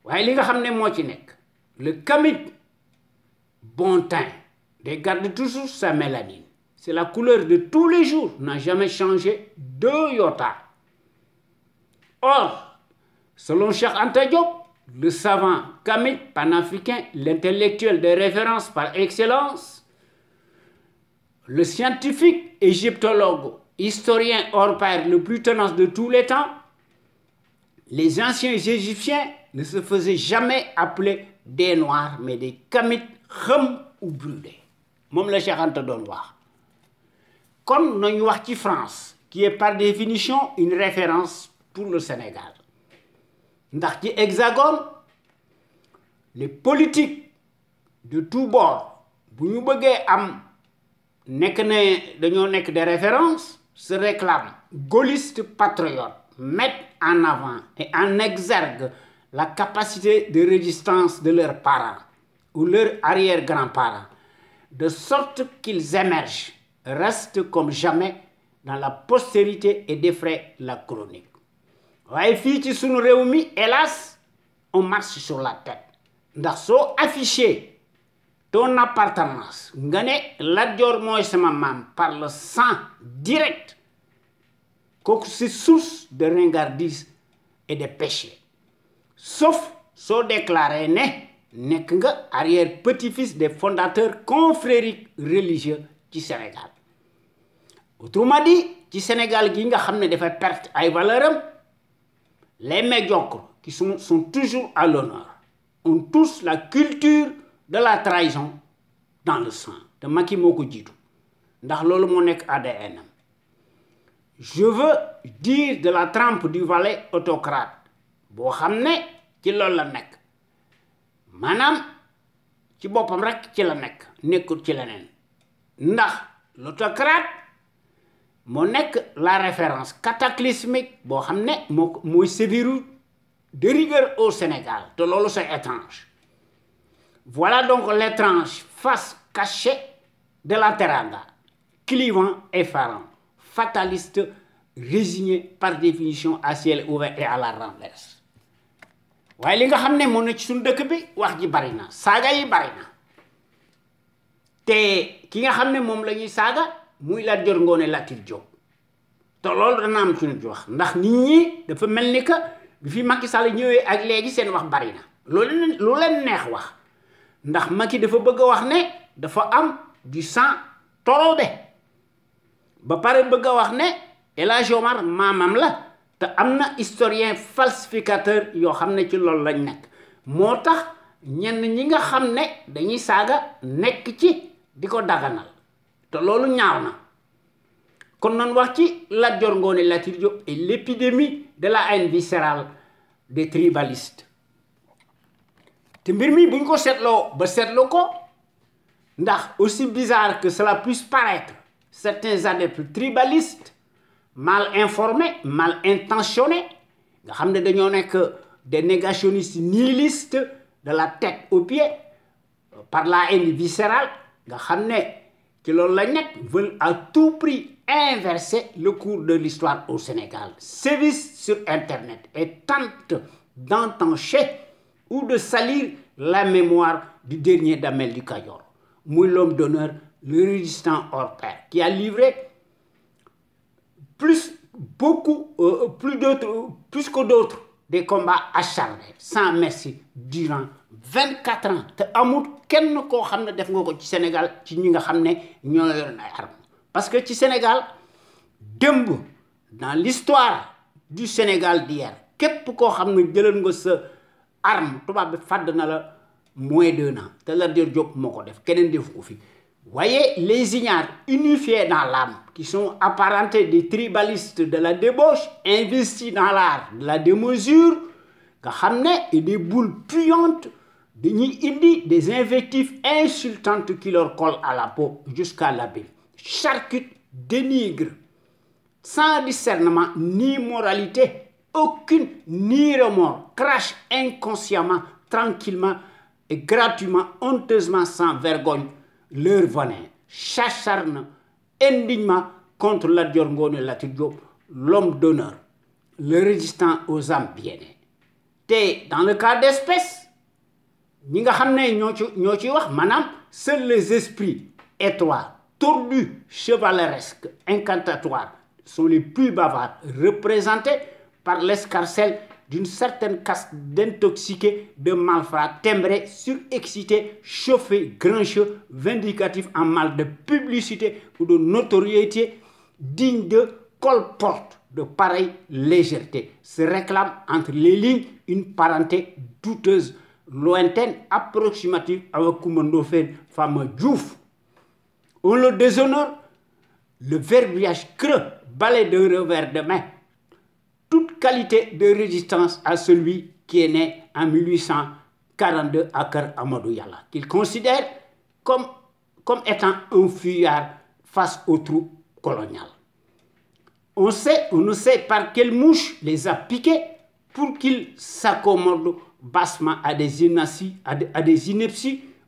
[SPEAKER 1] waaye li nga xam ne moo ci nekk le kamit bon teint garde toujours sa mélanine c'est la couleur de tous les jours n'a jamais changé de iota or selon Cheikh Anta Diop le savant kamit panafricain l'intellectuel de référence par excellence le scientifique égyptologue historien hors pair le plus tenace de tous les temps les anciens égyptiens ne se faisaient jamais appeler des noirs mais des kamits xam ou brûlés moom la Cheikh Anta doon wax kon nañu wax ci France qui est par définition une référence pour le Sénégal ndax ci hexagone les politiques de tous bords bu ñu bëggee am nekk ne dañoo nekk des références se réclament gaullistes patriotes mettent en avant et en exergue la capacité de résistance de leurs parents ou leurs arrière-grands-parents de sorte qu'ils émergent restent comme jamais dans la postérité et défraient la chronique waaye fii ci sunu réew mi hélas on marche sur la tête ndax soo affiché ton appartenance nga ne Lat Joor mooy sama maam par le sang direct kooku c'est source de ringardise et de péché sauf soo déclaré ne nekk nga arrière petit-fils des fondateurs confrériques religieux ci Sénégal autrement dit ci Sénégal gi nga xam ne dafay perte ay valeuram les médiocres qui sont toujours à l'honneur ont tous la culture de la trahison dans le sang te Macky moo ko jiitu ndax loolu moo nekk ADN am je veux dire de la trempe du valet autocrate boo xam ne ci loolu la nekk maanaam ci boppam rek ci la nekk nekkul ci leneen ndax l'autocrate moo nekk la référence cataclysmique boo xam ne mooy séviru de rigueur au Sénégal te loolu c'est étrange voilà donc l'étrange face cachée de la teranga clivant effarant fataliste résigné par définition à ciel ouvert et à la renverse waaye li nga xam ne moo ne ci suñu dëkk bi wax ji bari na saaga yi bari na te ki nga xam ne moom la ñuy saaga muy Lat Joor Ngoone Latyr Diop te loolu dana am ci nit wax ndax nit ñi dafa mel ni que bi fi Macky Sall ñëwee ak léegi seen wax bari na lu leen neex wax ndax Macky dafa bëgg a wax ne dafa am du sang torobé ba pare bëgg a wax ne El Hadj Omar maamam la te am na historien falsificateur yoo xam ne ci loolu lañ nekk moo tax ñenn ñi nga xam ne dañuy saaga nekk ci di ko daganal te loolu ñaaw na kon nan wax ci Lat Dior Ngoné Latyr Diop et l'épidémie de la haine viscérale des tribalistes te mbir mi buñ ko seetloo ba seetlu ko ndax aussi bizarre que cela puisse paraître certains adeptes tribalistes mal informés mal intentionnés nga xam ne dañoo nekk des négationnistes nihilistes de la tête aux pieds par la haine viscérale nga xam ne ci loolu la nekk veulent à tout prix inverser le cours de l'histoire au Sénégal, sévissent sur Internet et tentent d'entancher ou de salir la mémoire du dernier Damel du Kayor, muy l'homme d'honneur, le résistant hors pair, qui a livré plus que d'autres des combats acharnés, sans merci, durant 24 ans. te amul kenn koo xam ne def nga ko ci Sénégal ci ñi nga xam ne ñoo yor ay armes parce que ci Sénégal démb dans l'histoire du Sénégal d'hier képp koo xam ne jëlal nga sa arme tubaab bi fàdd na la moins d'1 an te Lat Dior Diop moo ko def keneen defu ko fi. Voyez les ignares unifiés dans l'âme qui sont apparentés des tribalistes de la débauche investis dans l'art de la démesure nga xam ne et des boules puantes dañuy indi des invectives insultantes qui leur collent à la peau jusqu'à l'abîme, charcutent, dénigrent, sans discernement ni moralité, aucune ni remords, crachent inconsciemment, tranquillement et gratuitement, honteusement, sans vergogne, leur venin, s'acharnent indignement contre Lat Dior Ngoné Latyr Diop, l'homme d'honneur, le résistant aux âmes bien-nées. te dans le cas d'espèce ñi nga xam ne ñoo ci wax maanaam seuls les esprits étroits, tordus, chevaleresques, incantatoires sont les plus bavards, représentés par l'escarcelle d'une certaine caste d'intoxiqués, de malfrats, timbrés, surexcités, chauffés, grincheux, vindicatifs en mal de publicité ou de notoriété, dignes de colporte de pareille légèreté, se réclament entre les lignes une parenté douteuse, lointaine, approximative avec Coumba Ndoffène Fama Diouf. On le déshonore, le verbiage creux, balai d'un revers de main, toute qualité de résistance à celui qui est né en 1842 à Kër Amadou Yàlla, qu'il considère comme étant un fuyard face aux troupes coloniales. On ne sait par quelle mouche les a piqués pour qu'ils s'accommodent bassement à des inepties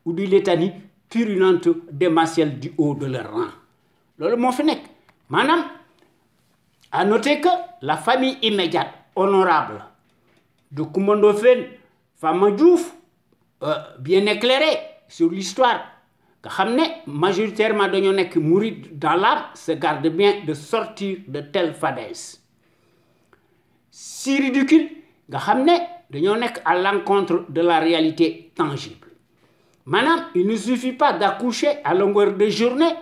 [SPEAKER 1] ou des litanies purulentes démentielles du haut de leur rang. Loolu moo fi nekk maanaam à noter que la famille immédiate honorable de Coumba Ndoffène Fama Diouf bien éclairée sur l'histoire nga xam ne majoritairement dañoo nekk mouride dans l'âme se garde bien de sortir de telles fadaises si ridicule nga xam ne dañoo nekk à l'encontre de la réalité tangible. Maanaam il ne suffit pas d'accoucher à longueur de journée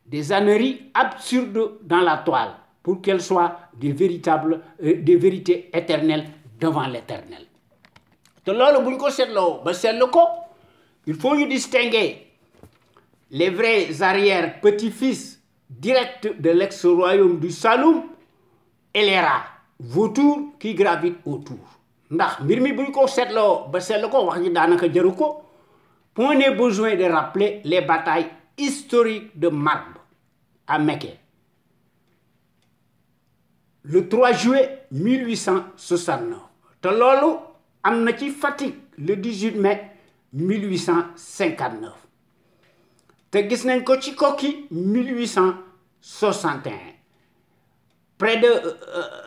[SPEAKER 1] des âneries absurdes dans la toile pour qu'elles soient des vérités éternelles devant l'éternel. te loolu bu ñu ko seetloo ba seetlu ko il faut ñu distinguer les vrais arrière petits-fils directs de l'ex-royaume du Saloum et les rats vautours qui gravitent autour. ndax mbir mi bu ñu ko seetloo ba seetlu ko wax ji daanaka jaru ko. Point n'est besoin de rappeler les batailles historiques de Marbre à Mékhé le 3 juillet 1869 te loolu am na ci Fatick le 18 mai 1859 te gis nañ ko ci Koki 1861 près de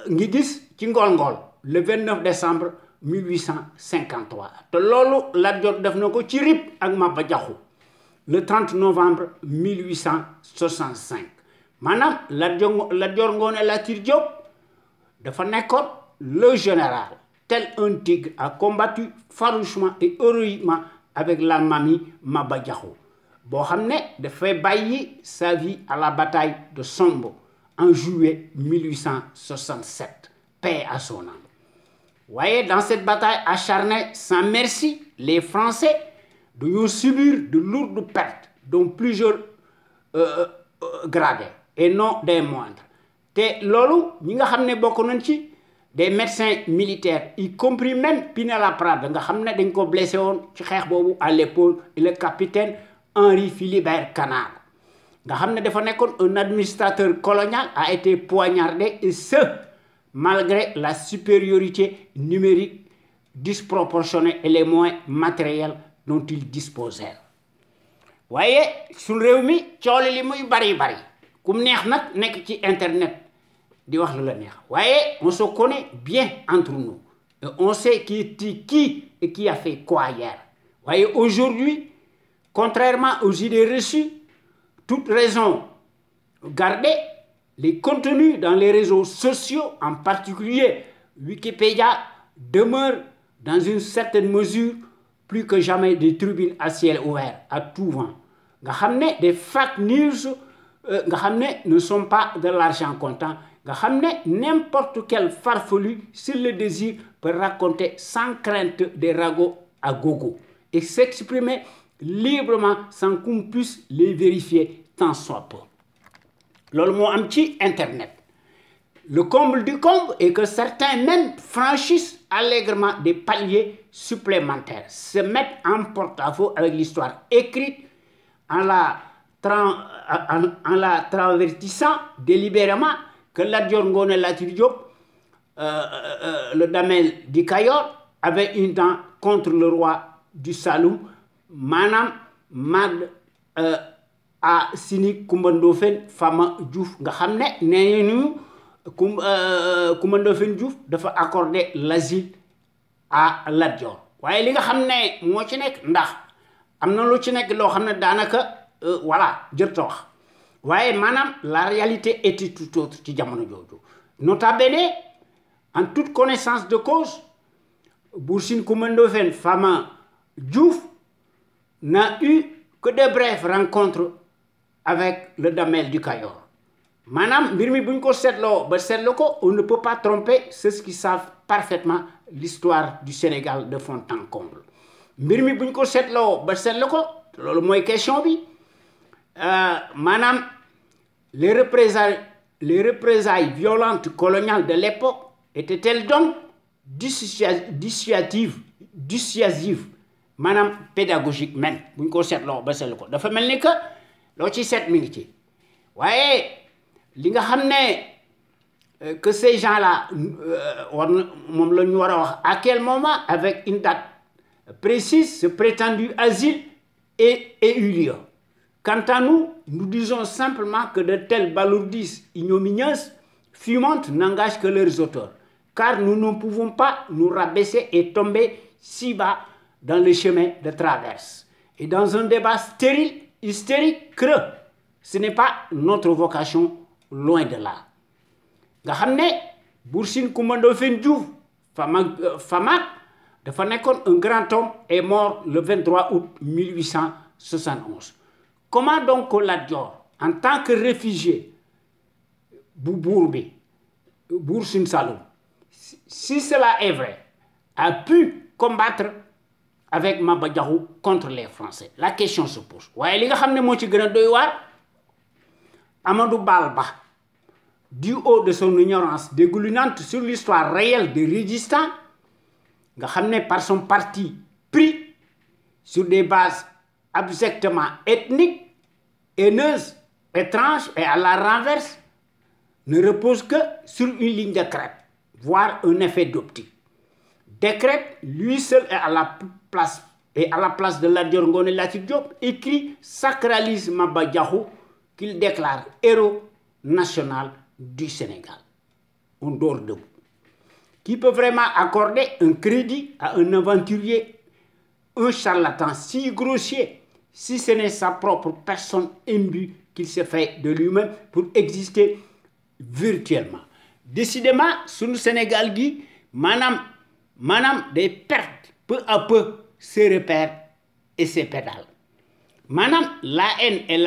[SPEAKER 1] ngi gis ci Ngol-Ngol le 29 décembre 1853 te loolu Lat Dior def na ko ci Rip ak Maba Diakhou le 30 novembre 1865 maanaam Lat Dior Ngoné Latyr Diop dafa nekkoon le général tel un tigre a combattu farouchement et héroïquement avec la mamie Maba Diakhou boo xam ne dafay bàyyi sa vie à la bataille de Sombo en juillet 1867 paix à son âme. Voyez, dans cette bataille acharnée sans merci, les Français doivent subir de lourdes pertes, dont plusieurs gradés, et non des moindres. Te loolu ñi nga xam ne bokk nañ ci des médecins militaires, y compris même Pinet-Laprade, nga xam ne dañ ko blessé woon ci xeex boobu à l'épaule, et le capitaine Henri Philibert Canard, nga xam ne dafa nekkoon un administrateur colonial, a été poignardé, et ce malgré la supériorité numérique disproportionnée et les moyens matériels dont ils disposèrent. Voyez, suñu réew mi coole li muy bari kum neex nag nekk ci internet di wax lu la neex. Voyez, on se connaît bien entre nous et on sait qui est qui et qui a fait quoi hier. Voyez, aujourd'hui, contrairement aux idées reçues, toute raison gardée, les contenus dans les réseaux sociaux, en particulier Wikipédia, demeurent dans une certaine mesure plus que jamais des tribunes à ciel ouvert, à tout vent. Nga xam ne des fake news nga xam ne ne sont pas de l'argent comptant, nga xam ne n'importe quel farfelu, s'il le désire, peut raconter sans crainte des ragots à gogo et s'exprimer librement sans qu'on puisse les vérifier tant soit peu. Loolu moo am ci internet. Le comble du comble est que certains même franchissent allègrement des paliers supplémentaires, se mettent en porte-à-faux avec l'histoire écrite en la travertissant délibérément que Lat Dior Ngoné Latyr Diop, le Damel du Kayor, avait une dent contre le roi du Saloum, maanaam Mad a Sini Coumba Ndoffène Fama Diouf, nga xam ne nee nañu Coumba Ndoffène Diouf dafa accorder l'asile à Lat Dior. waaye li nga xam ne moo ci nekk ndax am na lu ci nekk loo xam ne daanaka voilà jërta wax waaye maanaam la réalité était tout autre ci jamono jooju. Nota bene, en toute connaissance de cause, Buur Sine Coumba Ndoffène Fama Diouf n'a eu que de brèves rencontres avec le Damel du Kayor. Maanaam mbir mi bu ñu ko seetloo ba seetlu ko, on ne peut pas tromper ceux qui savent parfaitement l'histoire du Sénégal de fond en comble. Mbir mi bu ñu ko seetloo ba seetlu ko, loolu mooy question bi, maanaam les représailles violentes coloniales de l'époque étaient-elles donc dissuasives, maanaam pédagogique même bu ñu ko seetloo ba seetlu ko. Dafa mel ni que loo ci seet mi ngi ci waaye li nga xam ne que ces gens-là war na moom la ñu war a wax à quel moment avec une date précise ce prétendu asile ait eu lieu. Quant à nous, nous disons simplement que de telles balourdises ignominieuses, fumantes, n'engagent que leurs auteurs, car nous ne pouvons pas nous rabaisser et tomber si bas dans le chemin de traverse. Et dans un débat stérile, hystérique, creux, ce n'est pas notre vocation, loin de là. Nga xam ne Buur Sine Coumba Ndoffène Diouf Famaak dafa nekkoon un grand homme est mort le 23 août 1871. Comment donc Lat Dior, en tant que réfugié bu buur bi Buur Sine Saloum, si cela est vrai, a pu combattre avec Maba Diakhou contre les Français? La question se pose. waaye li nga xam ne moo ci gën a doy waar, Amadou Balba, du haut de son ignorance dégoulinante sur l'histoire réelle des résistants, nga xam ne par son parti pris sur des bases abjectement ethniques, haineuses, étranges et à la renverse, ne repose que sur une ligne de crête, voire un effet d'optique. Décrète, lui seul est à la place de Lat Dior Ngoné Latyr Diop, écrit, sacralise Maba Diakhou, qu'il déclare héros national du Sénégal. On dort debout. Qui peut vraiment accorder un crédit à un aventurier, un charlatan si grossier, si ce n'est sa propre personne imbue qu'il se fait de lui-même pour exister virtuellement? Décidément, sur le Sénégal gi, maanaam des pertes peu à peu se repèrent et se pédalent. Maanaam la haine et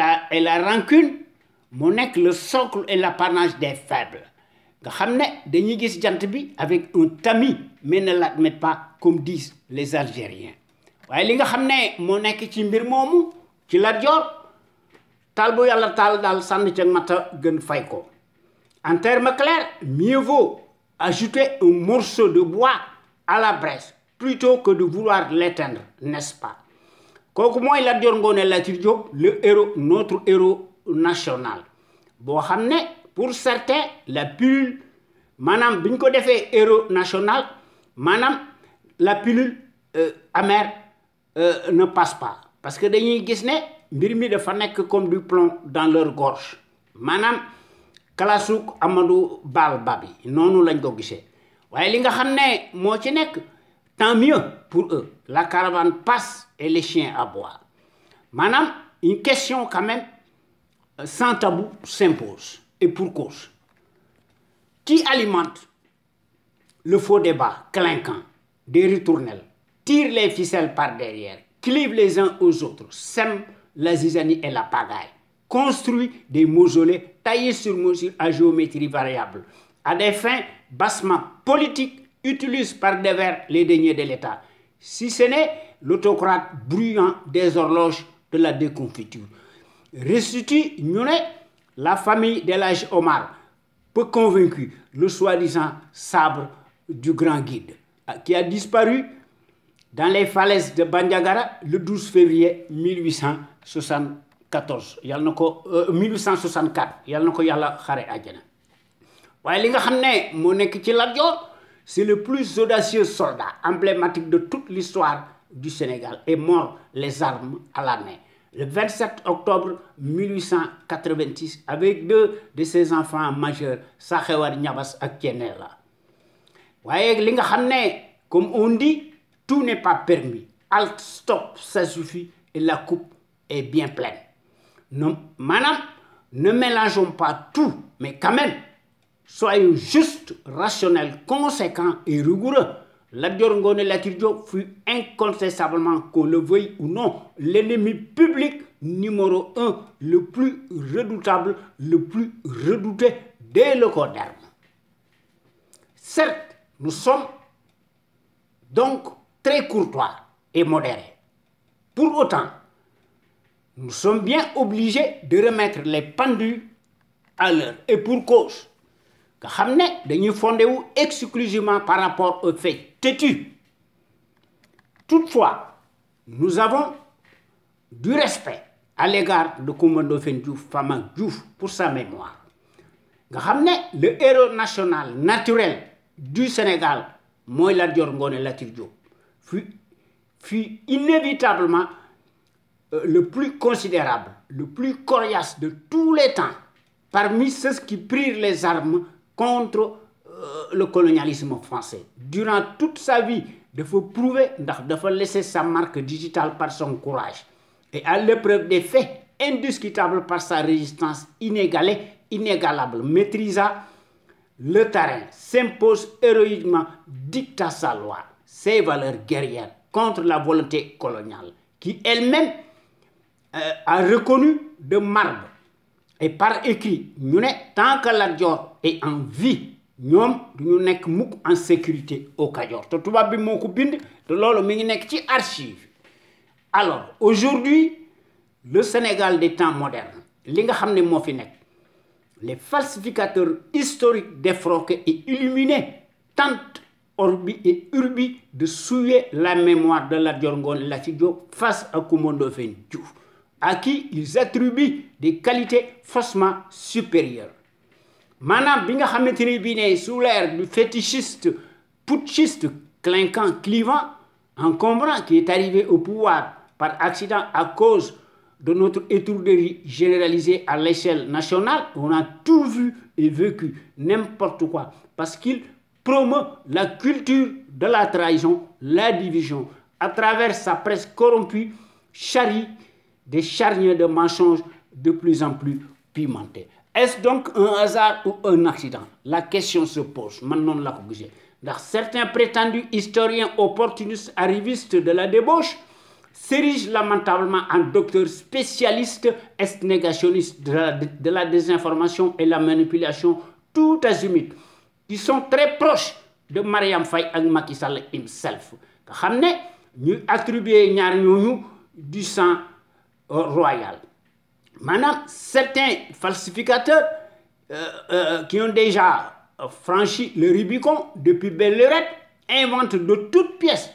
[SPEAKER 1] la rancune moo nekk le socle et l'apanage des faibles. nga xam ne dañuy gis jant bi avec un tamis mais ne l'admettent pas comme disent les Algériens waaye li nga xam ne moo nekk ci mbir moomu ci Lat Joor taal bu yàlla taal daal sànni ca mata gën fay ko en termes clairs mieux vaut ajouter un morceau de bois à la braise plutôt que de vouloir l'éteindre n'est-ce pas kooku mooy Lat Joor Ngoone Latyr Diop le héros notre héros national boo xam ne pour certains la pilule maanaam bi ñu ko defee héros national maanaam la pilule amère ne passe pas parce que dañuy gis ne mbir mi dafa nekk comme du plomb dans leur gorge maanaam kalasuk Amadou Bal Babi noonu lañ ko gisee waaye li nga xam ne moo ci nekk tant mieux pour eux la caravane passe et les chiens aboient maanaam une question quand même sans tabou s'impose et pour cause qui alimente le faux débat clinquant des ritournelles tire les ficelles par derrière clive les uns aux autres sème la zizanie et la pagaille construit des mausolées taillés sur mesure à géométrie variable à des fins bassement politiques utilise par devers les deniers de l'État si ce n'est l'autocrate bruyant des horloges de la déconfiture restitue ñu ne la famille d'El Hadji Omar peu convaincu le soi-disant sabre du grand guide qui a disparu dans les falaises de Bandiagara le 12 février 1874 yàlla na ko 1864 yàlla na ko yàlla xare àjjana waaye li nga xam ne moo nekk ci Lat Joor c'est le plus audacieux soldat emblématique de toute l'histoire du Sénégal est mort les armes à la main le 27 octobre 1886 avec deux de ses enfants majeurs Sakhewar Niabass ak Thiénella waaye li nga xam ne comme on dit tout n'est pas permis halte stop ça suffit et la coupe est bien pleine non maanaam ne mélangeons pas tout mais quand même soyons justes rationnels conséquents et rigoureux Lat Joor Ngoone Latyr Diop fut incontestablement qu'on le veuille ou non l'ennemi public numéro 1 le plus redoutable le plus redouté dès le corps d'armes certes nous sommes donc très courtois et modérés pour autant nous sommes bien obligés de remettre les pendules à l'heure et pour cause nga xam ne dañuy fondé wu exclusivement par rapport aux faits têtus toutefois nous avons du respect à l'égard de Coumba Ndoffène Diouf Fama Diouf pour sa mémoire nga xam ne le héros national naturel du Sénégal mooy Lat Joor Ngoone Latyr Diop fut inévitablement le plus considérable le plus coriace de tous les temps parmi ceux qui prirent les armes contre le colonialisme français durant toute sa vie dafa prouver ndax dafa laisser sa marque digitale par son courage et à l'épreuve des faits indiscutable par sa résistance inégalée inégalable maîtrisa le terrain s'impose héroïquement dicta sa loi ses valeurs guerrières contre la volonté coloniale qui elle-même a reconnu de marbre et par écrit ñu ne tant que Lat Joor est en vie ñoom du ñu nekk mukk en sécurité au Kajoor te tubaab bi moo ko bind te loolu mi ngi nekk ci archive alors aujourd'hui le Sénégal des temps modernes li nga xam ne moo fi nekk les falsificateurs historiques défroqués et illuminés tentent orbi et urbi de souiller la mémoire de Lat Joor Ngoone Latyr Diop face à Coumba Ndoffène Diouf à qui ils attribuent des qualités faussement supérieures maanaam bi nga xamante ne bii ne sous l'ère du fétichiste putschiste clinquant clivant encombrant qui est arrivé au pouvoir par accident à cause de notre étourderie généralisée à l'échelle nationale on a tout vu et vécu n'importe quoi parce qu'il promeut la culture de la trahison la division à travers sa presse corrompue charrie des charniers de mensonges de plus en plus pimentés. Est-ce donc un hasard ou un accident? La question se pose. Man noonu la ko gisee ndax certains prétendus historiens opportunistes arrivistes de la débauche s'érigent lamentablement en docteurs spécialistes négationnistes de la désinformation et la manipulation tout azimut qui sont très proches de Mariam Faye et Macky Sall himself nga xam ne ñu attribuer ñaar ñooñu du sang royal. Maintenant, certains falsificateurs qui ont déjà franchi le Rubicon depuis belle lurette inventent de toutes pièces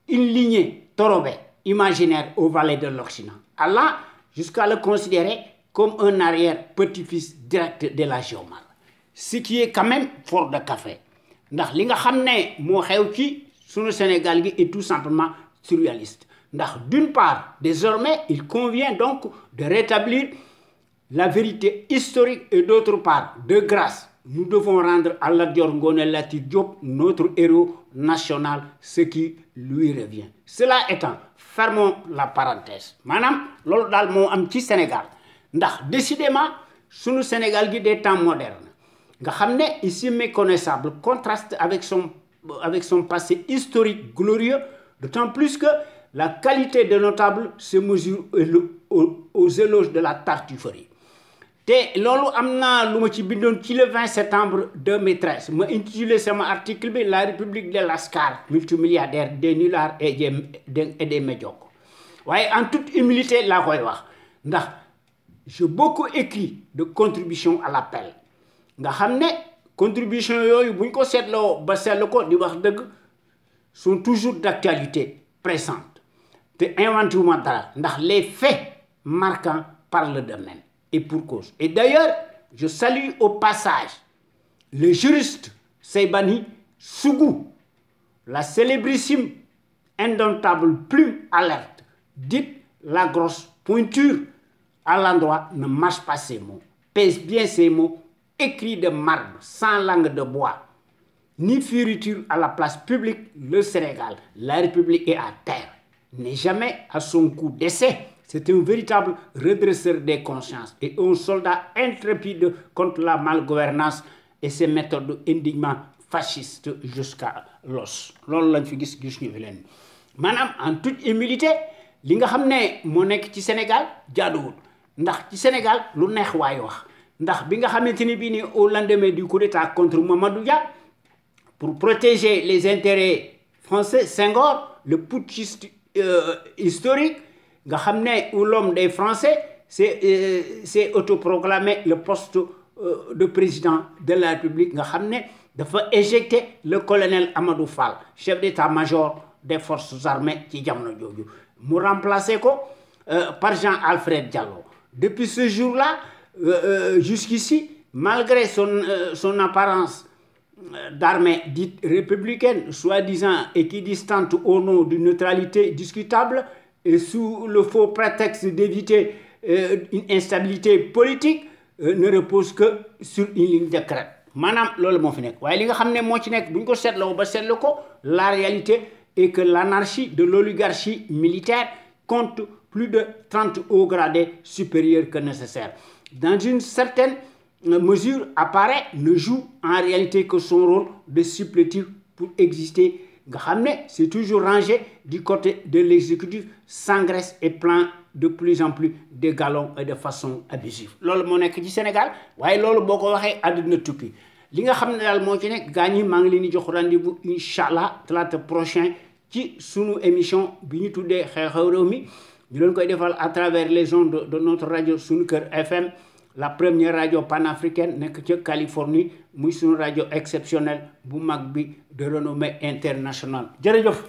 [SPEAKER 1] une lignée Torobé imaginaire aux vallées de l'Occident, allant jusqu'à le considérer comme un arrière-petit-fils direct de la Géomar. Ce qui est quand même fort de café. Ndax li nga xam ne moo xew ci sunu Sénégal gi est tout simplement surréaliste. D'une part, désormais, il convient donc de rétablir la vérité historique et d'autre part, de grâce, nous devons rendre à Lat Dior Ngoné Latyr Diop, notre héros national, ce qui lui revient. Cela étant, fermons la parenthèse. Madame, loolu daal moo am ci Sénégal. Décidément, sunu Sénégal gi des temps modernes. Nga xam ne ici méconnaissable contraste avec son passé historique glorieux, d'autant plus que la qualité de notable se mesure aux éloges de la tartufferie. Et loolu am na lu ma ci bindoon ci le 20 septembre 2013 ma intitulé sama article bi La République de Lascar, multimilliardaire, des nullards et des médiocres. waaye en toute humilité laa koy wax ndax j'ai beaucoup écrit de contributions à l'appel nga xam ne contribution yooyu bu ñu ko seetloo ba seetlu ko di wax dëgg sont toujours d'actualité pressante te inventé wu ma dara ndax les faits marquants parlent d'eux-mêmes et pour cause. Et d'ailleurs, je salue au passage le juriste Seybani Sougou, la célébrissime, indomptable plume alerte, dite la grosse pointure à l'endroit ne mâche pas ses mots, pèse bien ses mots, écrit de marbre, sans langue de bois, ni fioriture à la place publique, le Sénégal, la République est à terre, n'est jamais à son coup d'essai. C'est un véritable redresseur des consciences et un soldat intrépide contre la malgouvernance et ses méthodes indignement fascistes jusqu'à l'os. Loolu lañ fi gis ñu fi leen maanaam en toute humilité li nga xam ne moo nekk ci Sénégal jaaduwul ndax ci Sénégal lu neex waay wax ndax bi nga xamante ni bii nii au lendemain du coup d'état contre Mamadou Dia pour protéger les intérêts français, Senghor, le putschiste historique nga xam ne où l'homme des Français c'est autoproclamé le poste de président de la République nga xam ne dafa éjecter le colonel Amadou Fall chef d'état-major des forces armées ci jamono jooju mu remplacer ko par Jean-Alfred Diallo. Depuis ce jour-là jusqu'ici malgré son apparence d'armée dite républicaine soi-disant équidistante au nom d'une neutralité discutable et sous le faux prétexte d'éviter une instabilité politique ne repose que sur une ligne de crête maanaam loolu moo fi nekk waaye li nga xam ne moo ci nekk bu ñu ko seetloo ba seetlu ko la réalité est que l'anarchie de l'oligarchie militaire compte plus de 30 hauts gradés supérieurs que nécessaire. Dans une certaine mesure, apparaît ne joue en réalité que son rôle de supplétif pour exister. nga xam ne c'est toujours rangé du côté de l'exécutif, s'engraisse et plaint de plus en plus de galons et de façon abusive. loolu moo nekk ci Sénégal waaye loolu boo ko waxee àdduna tukki li nga xam ne daal moo ci nekk gaa ñi maa ngi leen di jox rendez-vous incha allah talaata prochain ci sunu émission bi ñu tuddee xew-xew réew mi ñu leen koy defal à travers les ondes de notre rajo Sunu Kër FM, la première radio panafricaine nekk ca Californie muy sunu rajo exceptionnelle bu mag bi de renommée internationale jërëjëf.